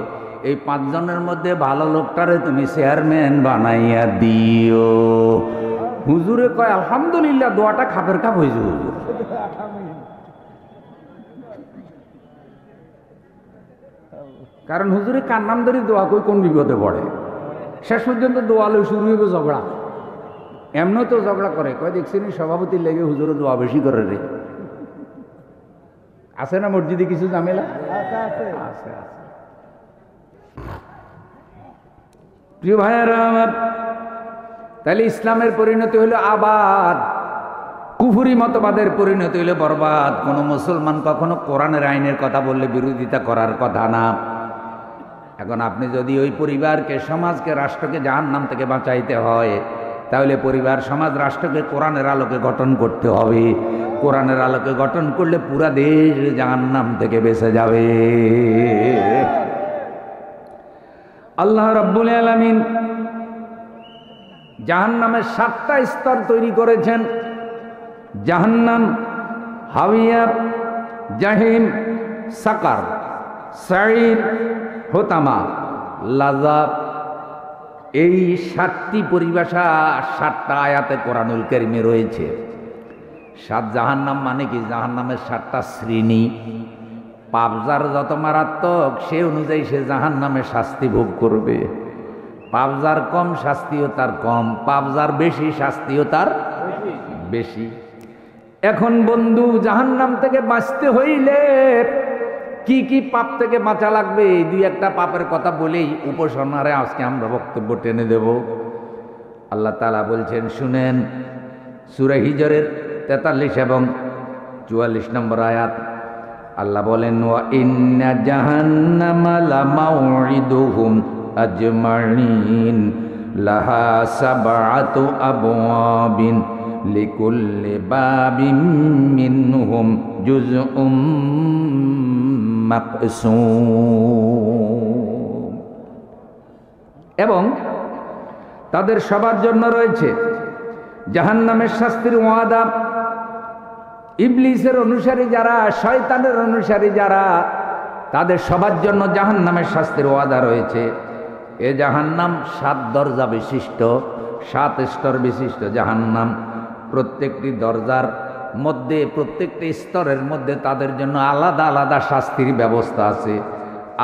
S1: এই 5 জনের মধ্যে ভালো লোকটারে তুমি চেয়ারম্যান বানাইয়া দিও। হুজুরে কয় আলহামদুলিল্লাহ, দোয়াটা খাপের খাপ হয়েছে হুজুর। কারণ হুজুরে কার নাম ধরে দোয়া কই কোন বিপদে পড়ে, শেষ পর্যন্ত দোয়া লই শুরু হইব ঝগড়া। এমনও তো ঝগড়া করে, কয় দেখছিনি সভাপতির লেগে হুজুরে দোয়া বেশি করে রে। আছে না মসজিদে কিছু ঝামেলা? আছে। প্রিয় ভাইয়েরা আমার, তাহলে ইসলামের পরিণতি হইল আবাদ, কুফরি মতবাদের পরিণতি হইল বরবাদ। কোন মুসলমান কখনো কোরআনের আইনের কথা বললে বিরোধিতা করার কথা না। এখন আপনি যদি ওই পরিবারকে, সমাজকে, রাষ্ট্রকে জাহান্নাম থেকে বাঁচাইতে হয়, তাহলে পরিবার, সমাজ, রাষ্ট্রকে কোরআনের আলোকে গঠন করতে হবে। কোরআনের আলোকে গঠন করলে পুরা দেশ জাহান্নাম থেকে বেঁচে যাবে। আল্লাহ রাব্বুল আলামিন জাহান্নামের 7টা স্তর তৈরি করেছেন। জাহান্নাম, হাবিয়া, জাহিম, সাকার, সাঈর, হোতামা, লাযাব। এই 7টি পরিভাষা 7টা আয়াতে কোরআনুল কারীমে রয়েছে। 7 জাহান্নাম মানে কি? জাহান্নামের 7টা শ্রেণী। পাপ যার যত মারাত্মক, সে অনুযায়ী সে জাহান্নামে শাস্তি ভোগ করবে। পাপ যার কম, শাস্তিও তার কম। পাপ যার বেশি, শাস্তিও তার বেশি। এখন বন্ধু, জাহান্নাম থেকে বাঁচতে হইলে কি কি পাপ থেকে বাঁচা লাগবে, এই 2-1টা পাপের কথা বলেই উপসংহারে আজকে আমরা বক্তব্য টেনে দেব। আল্লাহ তাআলা বলছেন, শুনেন, সূরা হিজরের 43 এবং 44 নম্বর আয়াত। আল্লাহ বলেন, ওয়া ইন্না জাহান্নামা লামাউইদুহুম আজমাইন লাহা সাবআতু আবওয়াবিন লিকুল্লি বাবিন মিনহুম জুজউম মাকসুম। এবং তাদের সবার জন্য রয়েছে জাহান্নামের শাস্তির ওয়াদা। ইবলিসের অনুসারী যারা, শয়তানের অনুসারী যারা, তাদের সবার জন্য জাহান্নামের শাস্তির ওয়াদা রয়েছে। এ জাহান্নাম 7 দরজা বিশিষ্ট, 7 স্তর বিশিষ্ট জাহান্নাম। প্রত্যেকটি দরজার মধ্যে, প্রত্যেকটি স্তরের মধ্যে তাদের জন্য আলাদা আলাদা শাস্তির ব্যবস্থা আছে।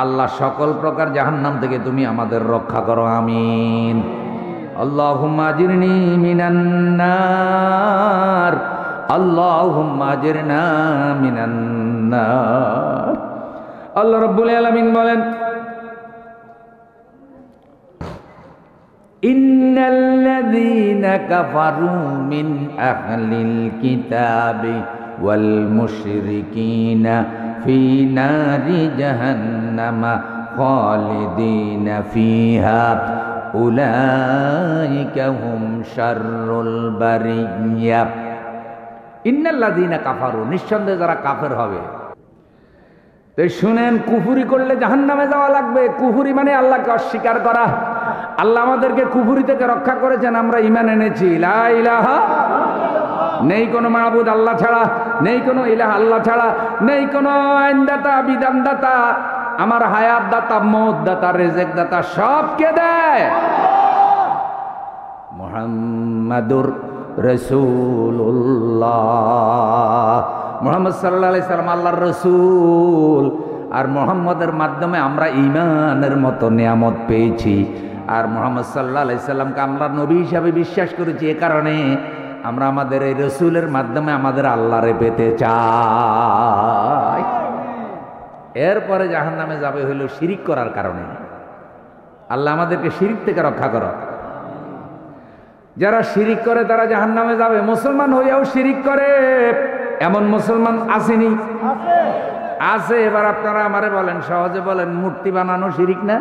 S1: আল্লাহ সকল প্রকার জাহান্নাম থেকে তুমি আমাদের রক্ষা করো, আমিন। আল্লাহুম্মা আজিরনি মিনান নার, আল্লাহুম্মা আজিরনা মিনান নার। আল্লাহ রাব্বুল আলামিন বলেন, ইন্নাল্লাযীনা কাফারু মিন আহলিল কিতাবি ওয়াল মুশরিকিনা ফি নারি জাহান্নামা খালিদিনা ফিহা উলাইকা হুম শাররুল বারিয়া। ইন্নাল্লাযীনা কাফারু, নিঃসন্দেহে যারা কাফের হবে। তো শুনেন, কুফরি করলে জাহান্নামে যাওয়া লাগবে। কুফরি মানে আল্লাহকে অস্বীকার করা। আল্লাহ আমাদেরকে কুফরি থেকে রক্ষা করেছেন, আমরা ঈমান এনেছি। লা ইলাহা, নেই কোনো মাবুদ আল্লাহ ছাড়া, নেই কোনো ইলাহ আল্লাহ ছাড়া, নেই কোনো আইনদাতা, বিধানদাতা। আমার হায়াত দাতা, মওত দাতা, রিজিক দাতা সব কে দেয়? মুহাম্মাদুর রাসূলুল্লাহ। মুহাম্মদ সাল্লাল্লাহু আলাইহি সাল্লাম আল্লাহর রাসূল। আর মুহাম্মদের মাধ্যমে আমরা ঈমানের মতো নিয়ামত পেয়েছি। আর মুহাম্মদ সাল্লাল্লাহু আলাইহি সাল্লামকে আমরা নবী হিসাবে বিশ্বাস করেছি। এ কারণে আমরা আমাদের এই রাসূলের মাধ্যমে আমাদের আল্লাহরে পেতে চাই। এরপরে জাহান্নামে যাবে হইল শিরিক করার কারণে। আল্লাহ আমাদেরকে শিরিক থেকে রক্ষা করো। যারা শিরিক করে তারা জাহান্নামে যাবে। মুসলমান হইয়াও শিরিক করে এমন মুসলমান আসেনি? আছে। এবার আপনারা আমারে বলেন, সহজে বলেন, মূর্তি বানানো শিরিক না?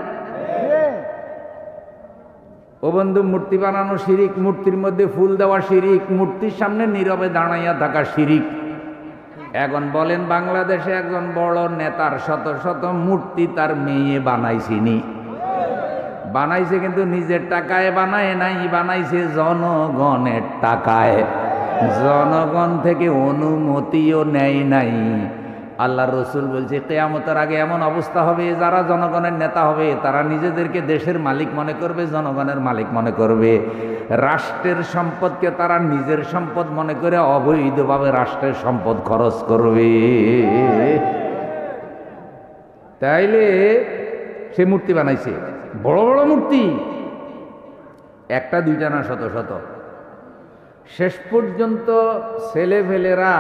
S1: ও বন্ধু, মূর্তি বানানো শিরিক, মূর্তির মধ্যে ফুল দেওয়া শিরিক, মূর্তির সামনে নীরবে দাঁড়াইয়া থাকা শিরিক। এখন বলেন বাংলাদেশে একজন বড় নেতার শত শত মূর্তি তার মেয়ে বানাইছিনি? বানাইছে, কিন্তু নিজের টাকায় বানায় নাই, বানাইছে জনগণের টাকায়। জনগণ থেকে অনুমতিও নেয় নাই। আল্লাহ রসুল বলছে কিয়ামতের আগে এমন অবস্থা হবে, যারা জনগণের নেতা হবে তারা নিজেদেরকে দেশের মালিক মনে করবে, জনগণের মালিক মনে করবে। রাষ্ট্রের সম্পদকে তারা নিজের সম্পদ মনে করে অবৈধভাবে রাষ্ট্রের সম্পদ খরচ করবে। তাইলে সে মূর্তি বানাইছে, বড় বড় মূর্তি, একটা দুইটা না, শত শত। শেষ পর্যন্ত ছেলেফেলেরা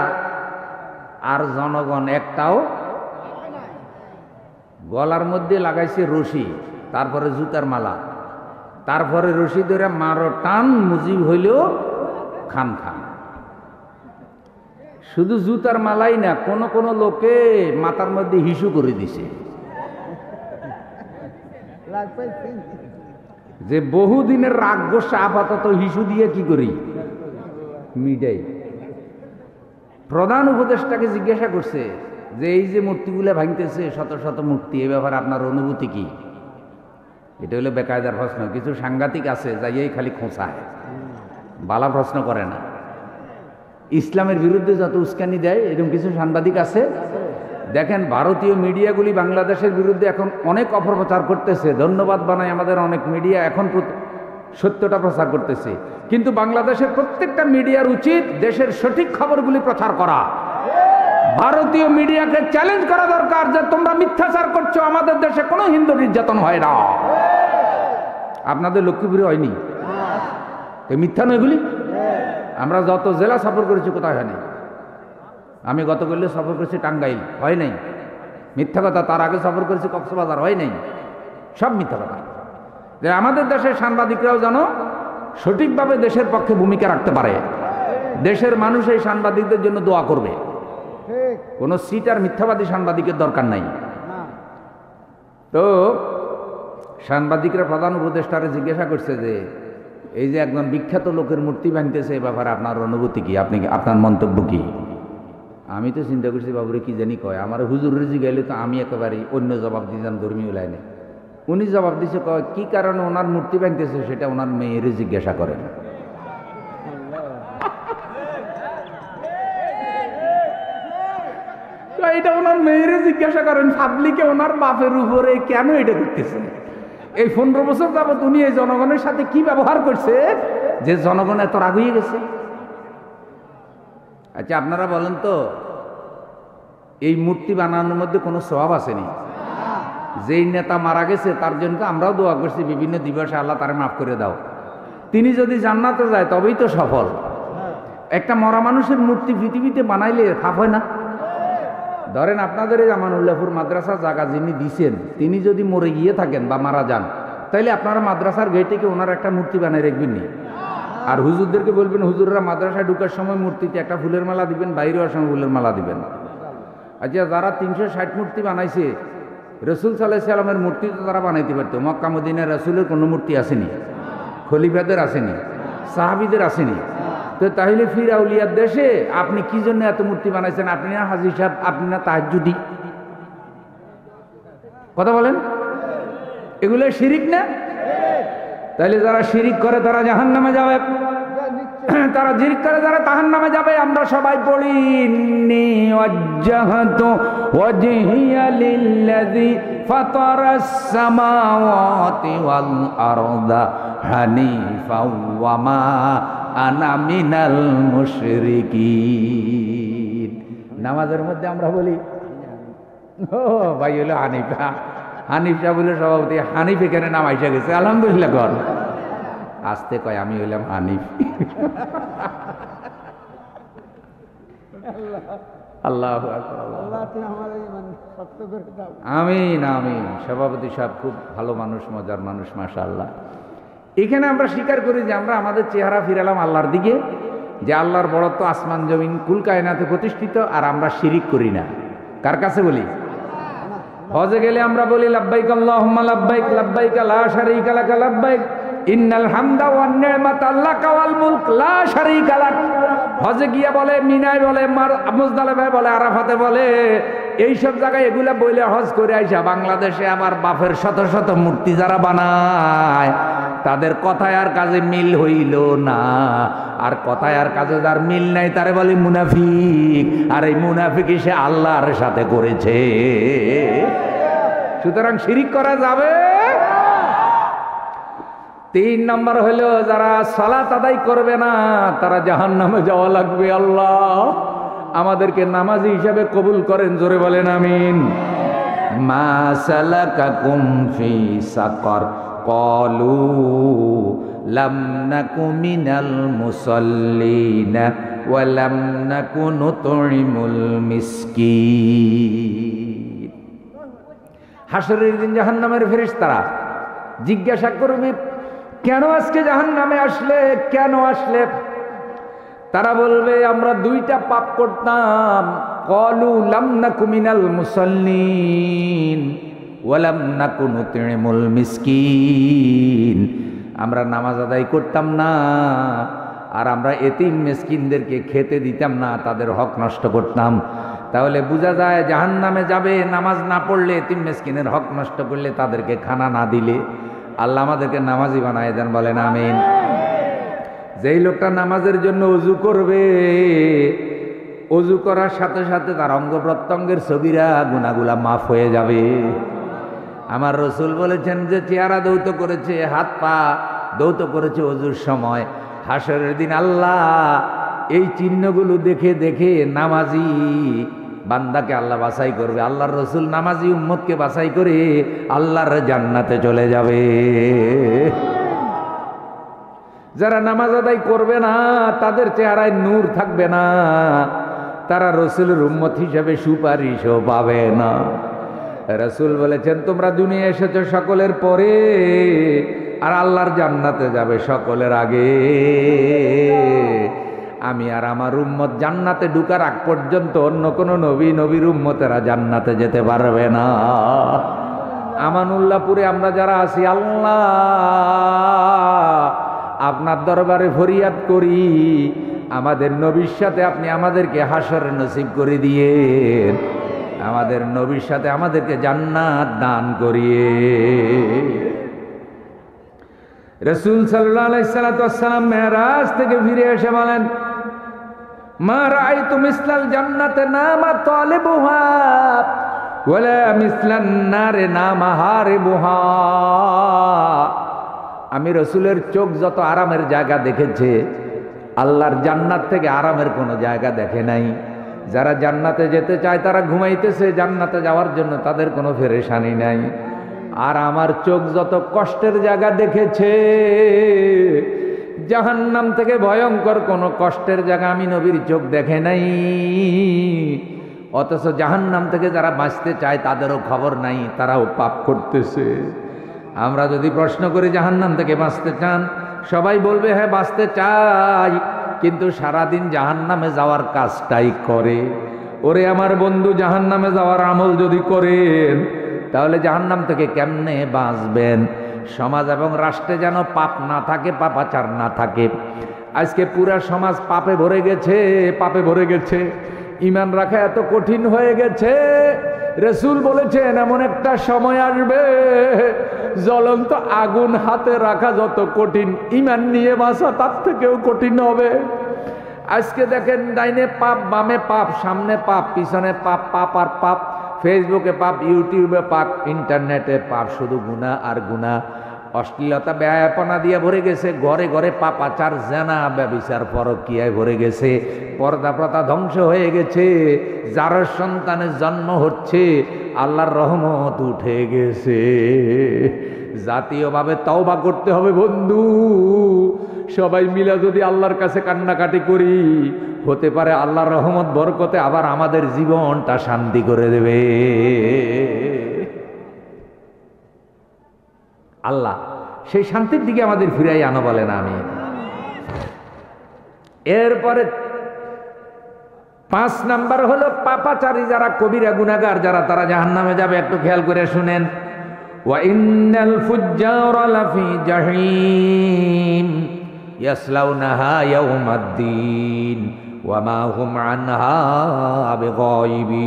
S1: আর জনগণ একটাও, গলার মধ্যে লাগাইছে রশি, তারপরে জুতার মালা, তারপরে রশি ধরে মারো টান, মুজিব হইলেও খান খান। শুধু জুতার মালাই না, কোন কোন লোকে মাথার মধ্যে হিসু করে দিছে, যে বহুদিনের রাগ গোসা আপাতত হিসু দিয়ে কি করি মিটাই। প্রধান উপদেষ্টাকে জিজ্ঞাসা করছে যে এই যে মূর্তিগুলো ভাঙতেছে, শত শত মূর্তি, এ ব্যাপারে আপনার অনুভূতি কি? এটা হলো বেকায়দার প্রশ্ন। কিছু সাংঘাতিক আছে যাইয়াই খালি খোঁচায়, বালা প্রশ্ন করে না। ইসলামের বিরুদ্ধে যত উস্কানি দেয় এরকম কিছু সাংবাদিক আছে। দেখেন ভারতীয় মিডিয়াগুলি বাংলাদেশের বিরুদ্ধে এখন অনেক অপপ্রচার করতেছে, ধন্যবাদ বানাই আমাদের অনেক মিডিয়া এখন সত্যটা প্রচার করতেছে। কিন্তু বাংলাদেশের প্রত্যেকটা মিডিয়ার উচিত দেশের সঠিক খবরগুলি প্রচার করা। ভারতীয় মিডিয়াকে চ্যালেঞ্জ করা দরকার যে তোমরা মিথ্যাচার করছো, আমাদের দেশে কোনো হিন্দু নির্যাতন হয় না। আপনাদের লক্ষ্মীপুরে হয়নি? এই মিথ্যা নয় এগুলি। আমরা যত জেলা সফর করেছি কোথায় হয়নি। আমি গতকাল সফর করেছি টাঙ্গাইল, হয় নাই, মিথ্যা কথা। তার আগে সফর করেছি কক্সবাজার, হয় নাই, সব মিথ্যা কথা। যে আমাদের দেশের সাংবাদিকরাও যেন সঠিকভাবে দেশের পক্ষে ভূমিকা রাখতে পারে। দেশের মানুষ এই সাংবাদিকদের জন্য দোয়া করবে। কোনো সিটার মিথ্যাবাদী সাংবাদিকের দরকার নাই। তো সাংবাদিকরা প্রধান উপদেষ্টারে জিজ্ঞাসা করছে যে এই যে একজন বিখ্যাত লোকের মূর্তি ভাঙতেছে, এ ব্যাপারে আপনার অনুভূতি কি, আপনার মন্তব্য কি? আমি তো চিন্তা করছি বাবুরে কি জানি কয়, আমার হুজুরের জিগাইলে তো আমি একেবারে অন্য জবাব দিতাম, ধর্মীয় লাইনে। উনি জবাব দিছে কয় কি কারণে ওনার মূর্তি ভাঙতেছে সেটা ওনার মেয়ের জিজ্ঞাসা করেন। এটা ওনার মেয়ের জিজ্ঞাসা করেন, পাবলিকে ওনার বাপের উপরে কেন এটা করতেছে? এই 15 বছর যাবত উনি এই জনগণের সাথে কি ব্যবহার করছে যে জনগণ এত রাগ হয়ে গেছে? আচ্ছা আপনারা বলেন তো, এই মূর্তি বানানোর মধ্যে কোনো সওয়াব আসেনি? যেই নেতা মারা গেছে তার জন্য আমরাও দোয়া করছি বিভিন্ন দিবসে, আল্লাহ তারে মাফ করে দাও। তিনি যদি জান্নাতে যায় তবেই তো সফল। একটা মরা মানুষের মূর্তি পৃথিবীতে বানাইলে পাপ হয় না? ধরেন আপনাদের এই আমানুল্লাহপুর মাদ্রাসা জায়গা যিনি দিছেন, তিনি যদি মরে গিয়ে থাকেন বা মারা যান, তাইলে আপনারা মাদ্রাসার গেটে ওনার একটা মূর্তি বানাই রাখবেন নি? আর হুজুরদেরকে বলবেন হুজুররা মাদ্রাসায় ঢুকার সময় মূর্তিতে একটা ফুলের মালা দিবেন, বাইরে হওয়ার সময় ফুলের মালা দিবেন। আচ্ছা যারা 360 মূর্তি বানাইছে, রসুল সাল্লাল্লাহু আলাইহি সাল্লামের মূর্তি তো তারা বানাইতে পারতো। মক্কা মদিনায় রসুলের কোনো মূর্তি আসেনি, খলিফাদের আসেনি, সাহাবীদের আসেনি। তো তাহলে ফির আউলিয়ার দেশে আপনি কি জন্য এত মূর্তি বানাইছেন? আপনি না হাজী সাহেব, আপনি না তাহাজ্জুদি? কথা বলেন, এগুলো শিরিক না? তাহলে যারা শিরিক করে তারা জাহান্নামে যাবে, তারা শিরিক করে যারা জাহান্নামে যাবে। আমরা সবাই পড়ি ইন্নী ওয়াজ্জাহতু ওয়াজহিয়া লিল্লাযী ফাতারাস সামাওয়াতি ওয়াল আরদা হানিফাও ওয়া মা আনা মিনাল মুশরিকিন। নামাজের মধ্যে আমরা বলি ও ভাই হলো হানিফা, হানিফা বলে সভাপতি, হানিফ এখানে নাম আইসা গেছে, আলহামদুলিল্লাহ কর। আসতে কয় আমি হইলাম হানিফ। আল্লাহ আমিন আমিন। সভাপতি সাহেব খুব ভালো মানুষ, মজার মানুষ, মাশাআল্লাহ। এখানে আমরা স্বীকার করি যে আমরা আমাদের চেহারা ফিরালাম আল্লাহর দিকে, যে আল্লাহর বড়ত্ব আসমান জমিন কুল কায়নাতে প্রতিষ্ঠিত, আর আমরা শিরিক করি না। কার কাছে বলি? হজে গেলে আমরা বলি লাব্বাইক আল্লাহুম্মা লাব্বাইক, লাব্বাইক লা শারীকা লাক লাব্বাইক, ইন্নাল হামদা ওয়ান নি'মাতা লাকা ওয়াল মুলক লা শারীকা লাক। হজে গিয়া বলে, মিনায় বলে, মুজদালিফায় বলে, আরাফাতে বলে, এইসব জায়গায় এগুলা বইলে হজ করে আইসা বাংলাদেশে আবার বাপের শত শত মূর্তি যারা বানায় তাদের কথায় আর কাজে মিল হইল না। আর কথায় আর কাজে যার মিল নাই তারে বলে মুনাফিক, আর এই মুনাফিকই সে আল্লাহর সাথে করেছে। সুতরাং শিরিক করা যাবে। 3 নম্বর হলো যারা সালাত আদায় করবে না তারা জাহান্নামে যাওয়া লাগবে। আল্লাহ আমাদেরকে নামাজি হিসাবে কবুল করেন, জোরে বলেন আমিন। মা সালাকাকুম ফি সাকার ক্বালু লাম নাকু মিনাল মুসাল্লিনা ওয়া লাম নাকু নুতঈমুল মিসকিন। হাসরের দিন জাহান্নামের ফেরেশতারা জিজ্ঞাসা করবে, কেন আজকে জাহান্নামে আসলে, কেন আসলে? তারা বলবে, আমরা 2টা পাপ করতাম। ক্বালু লাম নাকু মিনাল মুসাল্লিন ওয়া লাম নাকু নুতঈমুল মিসকিন। আমরা নামাজ আদায় করতাম না, আর আমরা এতিম মিসকিনদেরকে খেতে দিতাম না, তাদের হক নষ্ট করতাম। তাহলে বোঝা যায় জাহান্নামে যাবে নামাজ না পড়লে, এতিম মিসকিনের হক নষ্ট করলে, তাদেরকে খানা না দিলে। আল্লাহ আমাদেরকে নামাজি বানায় দেন, বলেন আমিন। যেই লোকটা নামাজের জন্য ওযু করবে, ওযু করার সাথে সাথে তার অঙ্গ প্রত্যঙ্গের সগীরা গুনাহগুলা মাফ হয়ে যাবে। আমার রাসূল বলেছেন যে চেহারা দৌত করেছে, হাত পা দৌত করেছে ওযুর সময়, হাসরের দিন আল্লাহ এই চিহ্নগুলো দেখে দেখে নামাজি বান্দাকে আল্লাহ বাছাই করবে। আল্লাহর রাসূল নামাজি উম্মতকে বাছাই করে আল্লাহর জান্নাতে চলে যাবে। যারা নামাজ আদায় করবে না তাদের চেহারায় নূর থাকবে না, তারা রাসূলের উম্মত হিসেবে সুপারিশও পাবে না। রাসূল বলেছেন, তোমরা দুনিয়া এসেছো সকলের পরে, আর আল্লাহর জান্নাতে যাবে সকলের আগে। আমি আর আমার উম্মত জান্নাতে ঢুকার আগ পর্যন্ত অন্য কোন নবীর উম্মতেরা জান্নাতে যেতে পারবে না। আমানুল্লাহপুরে আমরা যারা আছি, আল্লাহ আপনার দরবারে ফরিয়াদ করি, আমাদের নবীর সাথে আপনি আমাদেরকে হাসর নসিব করে দিয়েন, আমাদের নবীর সাথে আমাদেরকে জান্নাত দান করিয়ে। রাসূল সাল্লাল্লাহু আলাইহি সাল্লাম মেরাজ থেকে ফিরে এসে বলেন, মা রাআইতু মিসলাল জান্নাতে নামা তালিবুহা ওয়ালা মিসলান নারে নামা হারিবুহা। আমি রাসূলের চোখ যত আরামের জায়গা দেখেছে, আল্লাহর জান্নাত থেকে আরামের কোনো জায়গা দেখে নাই। যারা জান্নাতে যেতে চায় তারা ঘুমাইতেছে, জান্নাতে যাওয়ার জন্য তাদের কোনো পেরেশানি নাই। আর আমার চোখ যত কষ্টের জায়গা দেখেছে, জাহান্নাম থেকে ভয়ঙ্কর কোনো কষ্টের জায়গা আমি নবীর চোখ দেখে নাই। অথচ জাহান্নাম থেকে যারা বাঁচতে চায় তাদেরও খবর নাই, তারাও পাপ করতেছে। আমরা যদি প্রশ্ন করি জাহান্নাম থেকে বাঁচতে চান, সবাই বলবে হ্যাঁ বাঁচতে চাই, কিন্তু সারাদিন জাহান্নামে যাওয়ার কাজটাই করে। ওরে আমার বন্ধু, জাহান্নামে যাওয়ার আমল যদি করেন তাহলে জাহান্নাম থেকে কেমনে বাঁচবেন? সমাজ এবং রাষ্ট্রে যেন পাপ না থাকে, পাপাচার না থাকে। আজকে পুরা সমাজ পাপে ভরে গেছে, পাপে ভরে গেছে। ঈমান রাখা এত কঠিন হয়ে গেছে। রাসূল বলেছেন এমন একটা সময় আসবে, জ্বলন্ত আগুন হাতে রাখা যত কঠিন, ঈমান নিয়ে বাঁচা তার থেকেও কঠিন হবে। আজকে দেখেন, ডাইনে পাপ, বামে পাপ, সামনে পাপ, পিছনে পাপ, পাপ আর পাপ। ফেসবুকে পাপ, ইউটিউবে পাপ, ইন্টারনেটে পাপ, শুধু গুনাহ আর গুনাহ। অশ্লীলতা বেহায়াপনা দিয়ে ভরে গেছে। ঘরে ঘরে পাপাচার, জেনা, ব্যভিচার, পরকীয়ায় ভরে গেছে। পর্দা প্রথা ধ্বংস হয়ে গেছে। যার সন্তানের জন্ম হচ্ছে, আল্লাহর রহমত উঠে গেছে। জাতীয়ভাবে তওবা করতে হবে বন্ধু। সবাই মিলে যদি আল্লাহর কাছে কান্নাকাটি করি, হতে পারে আল্লাহর রহমত বরকতে আবার আমাদের জীবনটা শান্তি করে দেবে। আল্লাহ সেই শান্তির দিকে আমাদের ফিরাই আনো, বলেন আমি। এরপরে 5 নাম্বার হলো পাপাচারী যারা, কবিরা গুনাহগার যারা, তারা জাহান্নামে যাবে। একটু খেয়াল করে শুনেন। ওয়া ইন্নাল ফুজ্জারা লাফি জাহিম ইয়াসলাউনাহা ইয়াউমাদ্দিন ওয়া মা হুম আনহা বিগাইবিন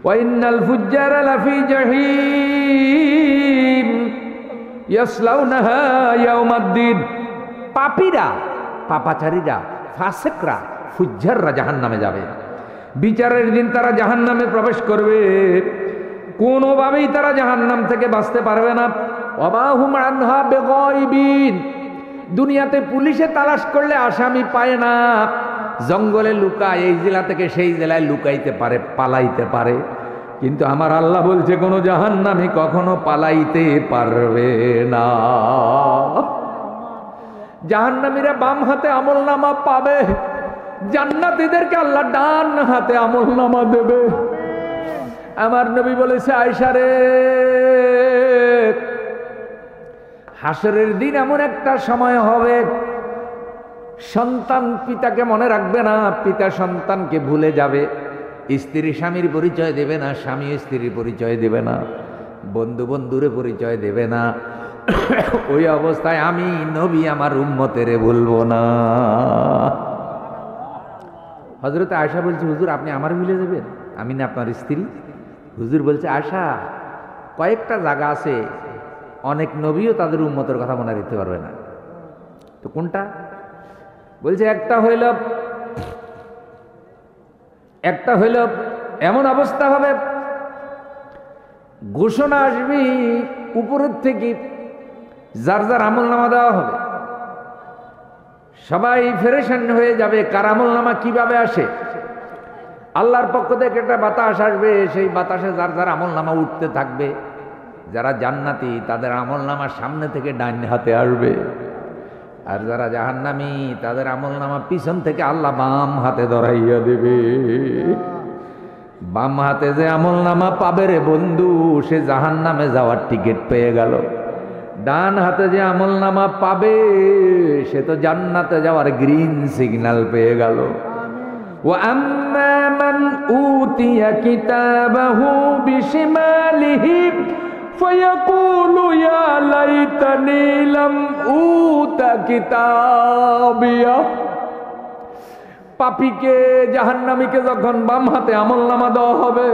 S1: ওয়া ইন্নাল ফুজ্জারা লাফি জাহিম ইয়াসলাউনাহা ইয়াউমাদ্দিন। পাপীরা, পাপাচারীরা, ফাসিকরা, ফুজ্জাররা জাহান্নামে যাবে। বিচারের দিন তারা জাহান্নামে প্রবেশ করবে, কোনোভাবেই তারা জাহান্নাম থেকে বাঁচতে পারবে না। ওয়া মা হুম আনহা বিগাইবিন। দুনিয়াতে পুলিশে তালাশ করলে আসামি পায় না, জঙ্গলে লুকায়, এই জেলা থেকে সেই জেলায় লুকাইতে পারে, পালাইতে পারে। কিন্তু আমার আল্লাহ বলছে কোনো জাহান্নামী কখনো পালাইতে পারবে না। জাহান্নামীরা বাম হাতে আমলনামা পাবে, জান্নাতীদেরকে আল্লাহ ডান হাতে আমলনামা দেবে। আমার নবী বলেছে, আয়েশা রে, হাসরের দিন এমন একটা সময় হবে, সন্তান পিতাকে মনে রাখবে না, পিতা সন্তানকে ভুলে যাবে, স্ত্রী স্বামীর পরিচয় দেবে না, স্বামী স্ত্রীর পরিচয় দেবে না, বন্ধু বন্ধুরে পরিচয় দেবে না। ওই অবস্থায় আমি নবী আমার উম্মতেরে ভুলবো না। হযরত আয়েশা বলছে, হুজুর আপনি আমার ভুলে যাবেন, আমি না আপনার স্ত্রী? হুজুর বলছে, আয়েশা, কয়েকটা জায়গা আছে অনেক নবীও তাদের উম্মতের কথা মনে রাখতে পারবে না। তো কোনটা? বলছে একটা হইল এমন অবস্থা হবে, ঘোষণা আসবে উপরের থেকে, যার যার আমলনামা দেওয়া হবে, সবাই ফেরেশান হয়ে যাবে। কার আমলনামা কিভাবে আসে? আল্লাহর পক্ষ থেকে একটা বাতাস আসবে, সেই বাতাসে যার যার আমলনামা উঠতে থাকবে। যারা জান্নাতি তাদের আমলনামা সামনে থেকে ডান হাতে আসবে, আর যারা জাহান্নামী তাদের আমলনামা পিছন থেকে আল্লাহ বাম হাতে ধরাইয়া দেবে। বাম হাতে যে আমলনামা পাবে রে বন্ধু, সে জাহান্নামে যাওয়ার টিকিট পেয়ে গেল। ডান হাতে যে আমলনামা পাবে, সে তো জান্নাতে যাওয়ার গ্রিন সিগন্যাল পেয়ে গেল। ওয়া আম্মা মান উতিয়া কিতাবাহু বিশিমালিহি ফায়াকুলু ইয়া লাইতানি লাম উতা কিতাবিয়া। পাপীকে, জাহান্নামীকে যখন বাম হাতে আমলনামা দেওয়া হবে,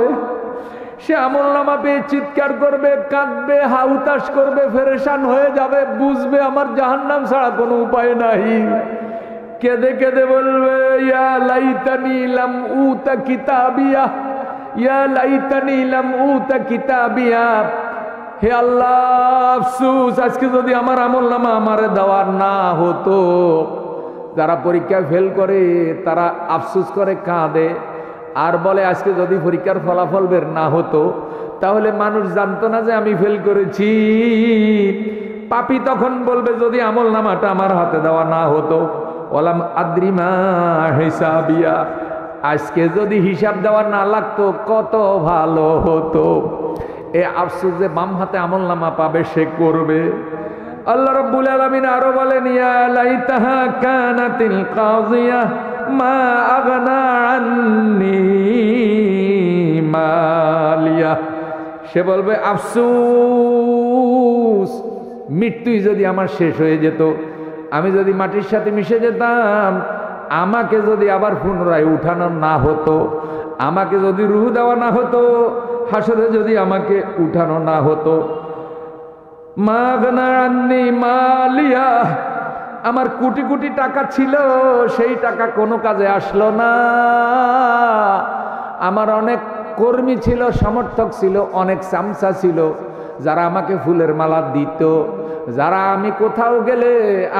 S1: সে আমলনামা পেয়ে চিৎকার করবে, কাঁদবে, হাউতাশ করবে, পেরেশান হয়ে যাবে, বুঝবে আমার জাহান্নাম ছাড়া কোনো উপায় নাই। কেঁদে কেঁদে বলবে, ইয়া লাইতানি লাম উতা কিতাবিয়া, ইয়া লাইতানি লাম উতা কিতাবিয়া। হে আল্লাহ, আফসোস, আজকে যদি আমার আমলনামা আমারে দেওয়া না হতো। যারা পরীক্ষায় ফেল করে তারা আফসোস করে, কাঁদে, আর বলে আজকে যদি পরীক্ষার ফলাফল বের না হতো তাহলে মানুষ জানতো না যে আমি ফেল করেছি। পাপী তখন বলবে, যদি আমলনামাটা আমার হাতে দেওয়া না হতো, ওয়ালাম আদ্রি মা হিসাবিয়া, আজকে যদি হিসাব দেওয়া না লাগতো কত ভালো হতো। এ আফসোস যে বাম হাতে আমলনামা পাবে সে করবে। আল্লাহ রাব্বুল আলামিন আরো বলেন, ইয়া লাইতাহা কানাতিল কাযিয়া মা আগনা আন্নি মালিয়া। সে বলবে, আফসোস, মৃত্যুই যদি আমার শেষ হয়ে যেত, আমি যদি মাটির সাথে মিশে যেতাম, আমাকে যদি আবার পুনরায় উঠানো না হতো, আমাকে যদি রূহ দেওয়া না হতো, হাসরে যদি আমাকে উঠানো না হতো, মা আগনা আন্নি মালিয়া, আমার কোটি কোটি টাকা ছিল, সেই টাকা কোনো কাজে আসলো না। আমার অনেক কর্মী ছিল, সমর্থক ছিল, অনেক চামচা ছিল, যারা আমাকে ফুলের মালা দিত, যারা আমি কোথাও গেলে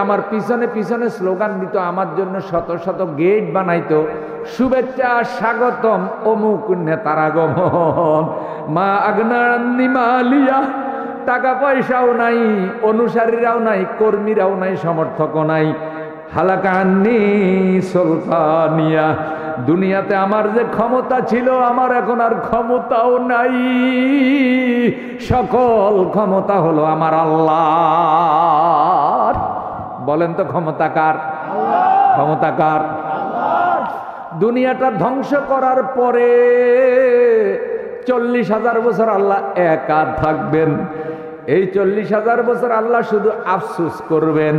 S1: আমার পিছনে পিছনে স্লোগান দিত, আমার জন্য শত শত গেট বানাইতো, শুভেচ্ছা, স্বাগতম, অমুক নেতার আগমন। মা আগনা আন্নি মালিয়া, টাকা পয়সাও নাই, অনুসারীরাও নাই, কর্মীরাও নাই, সমর্থকও নাই। হালাকা আন্নি সুলতানিয়া, দুনিয়াতে আমার যে ক্ষমতা ছিল, আমার এখন আর ক্ষমতাও নাই। সকল ক্ষমতা হলো আমার আল্লাহর। বলেন তো ক্ষমতা কার? ক্ষমতা কার? দুনিয়াটা ধ্বংস করার পরে 40,000 বছর আল্লাহ একা থাকবেন। এই 40,000 বছর আল্লাহ শুধু আফসোস করবেন।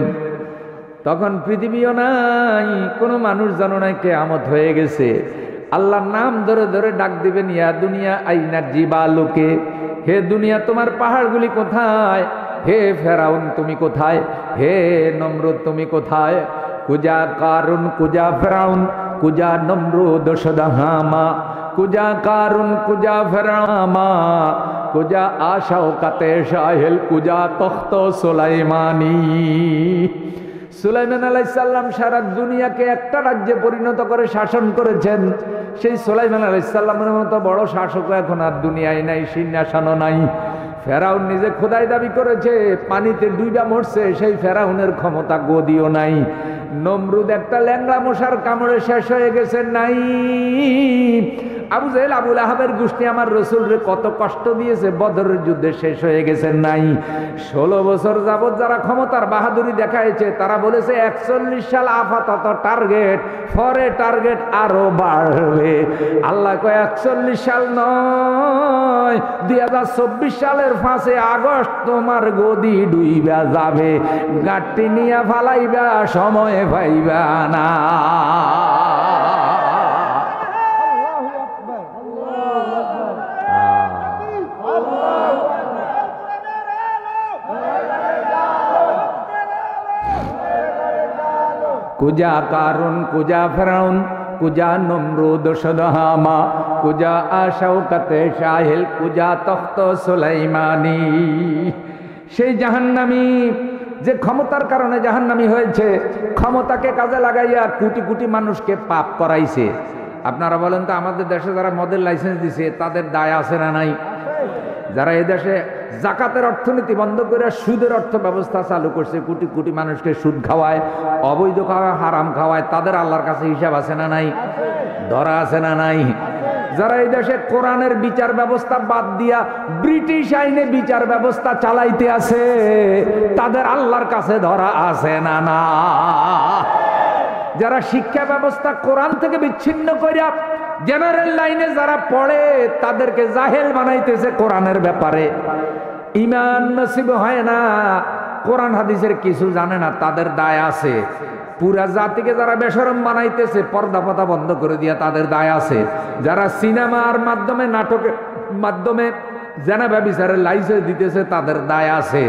S1: তখন পৃথিবীও নাই, কোনো মানুষ জানো নাই, কিয়ামত হয়ে গেছে। আল্লাহর নাম ধরে ধরে ডাক দিবেন, ইয়া দুনিয়া আইনা জিবালুকে, হে দুনিয়া তোমার পাহাড়গুলি কোথায়, হে ফেরাউন তুমি কোথায়, হে নমরুদ তুমি কোথায়, কুজা কারুন কুজা ফেরাউন কুজা নমরুদ সদহামা, কুজা কারুন কুজা ফেরামা, কুজা আশাও কাতে সাহেল, কুজা তখ্ত সুলাইমানি। সুলাইমান আলাইহিস সালাম সারা দুনিয়াকে একটা রাজ্যে পরিণত করে শাসন করেছেন। সেই সুলাইমান আলাইহিস সালামের মতো বড় শাসক এখন আর দুনিয়ায় নাই, সিংহাসনও নাই। ফেরাউন নিজে খোদাই দাবি করেছে, পানিতে ডুইবা মরছে, সেই ফেরাউনের ক্ষমতা গদিও নাই। নমরুদ একটা ল্যাংড়া মশার কামড়ে শেষ হয়ে গেছে, নাই। আবু জাহেল আবুল আহাবের গোষ্ঠী আমার রসুলরে কত কষ্ট দিয়েছে, বদরের যুদ্ধে শেষ হয়ে গেছে, নাই। 16 বছর যাবৎ যারা ক্ষমতার বাহাদুরি দেখাইছে তারা বলেছে 41 সাল আপাতত টার্গেট, পরে টার্গেট আরো বাড়বে। আল্লাহ কয় 41 সাল নয়, 2024 সালের 5 আগস্ট তোমার গদি ডুইবা যাবে, গাঁটটি নিয়ে ফালাইবা, সময় পাইবা না। কুজা কারুন কুজা ফেরাউন কুজা নমরুদ সদহামা, কুজা আশাউকাতে সাহিল, কুজা তখ্ত সুলাইমানি। সেই জাহান্নামী যে ক্ষমতার কারণে জাহান্নামী হয়েছে, ক্ষমতাকে কাজে লাগাইয়া কোটি কোটি মানুষকে পাপ করাইছে। আপনারা বলেন তো, আমাদের দেশে যারা মদের লাইসেন্স দিছে তাদের দায় আছে না নাই? যারা এই দেশে জাকাতের অর্থনীতি বন্ধ করে সুদের অর্থ ব্যবস্থা চালু করছে, কোটি কোটি মানুষকে সুদ খাওয়ায়, অবৈধ খাওয়ায়, হারাম খাওয়ায়, তাদের আল্লাহর কাছে হিসাব আছে না নাই? ধরা আছে না নাই? যারা এই দেশে কোরআনের বিচার ব্যবস্থা বাদ দিয়া ব্রিটিশ আইনে বিচার ব্যবস্থা চালাইতে আছে, তাদের আল্লাহর কাছে ধরা আছে না না? যারা শিক্ষা ব্যবস্থা কোরআন থেকে বিচ্ছিন্ন করিয়া জেনারেল লাইনে যারা পড়ে তাদেরকে জাহেল বানাইতেছে কোরআনের ব্যাপারে, ঈমান নসিব হয় না, কোরআন হাদিসের কিছু জানে না, তাদের দায় আছে। পুরা জাতিকে যারা বেশরম বানাইতেছে, পর্দা পর্দা বন্ধ করে দিয়া, তাদের দায় আছে। যারা সিনেমার মাধ্যমে, নাটকের মাধ্যমে জেনা ব্যভিচারের লাইসেন্স দিতেছে, তাদের দায় আছে।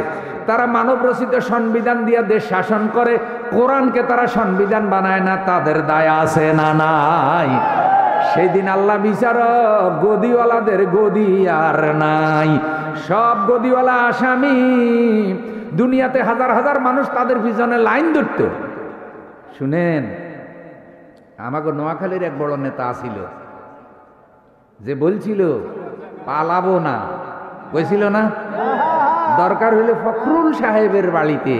S1: তারা মানব রচিত সংবিধান দিয়া দেশ শাসন করে, কোরআনকে তারা সংবিধান বানায় না, তাদের দায় আছে না নাই? সেই দিন আল্লাহ বিচারক, গদিওয়ালাদের গদি আর নাই, সব গদিওয়ালা আসামি। দুনিয়াতে হাজার হাজার মানুষ তাদের পিছনে লাইন ধরত। শুনেন, আমাকে নোয়াখালীর এক বড় নেতা আছিল, যে বলছিল পালাবো না, বলছিল না, দরকার হইলে ফখরুল সাহেবের বাড়িতে।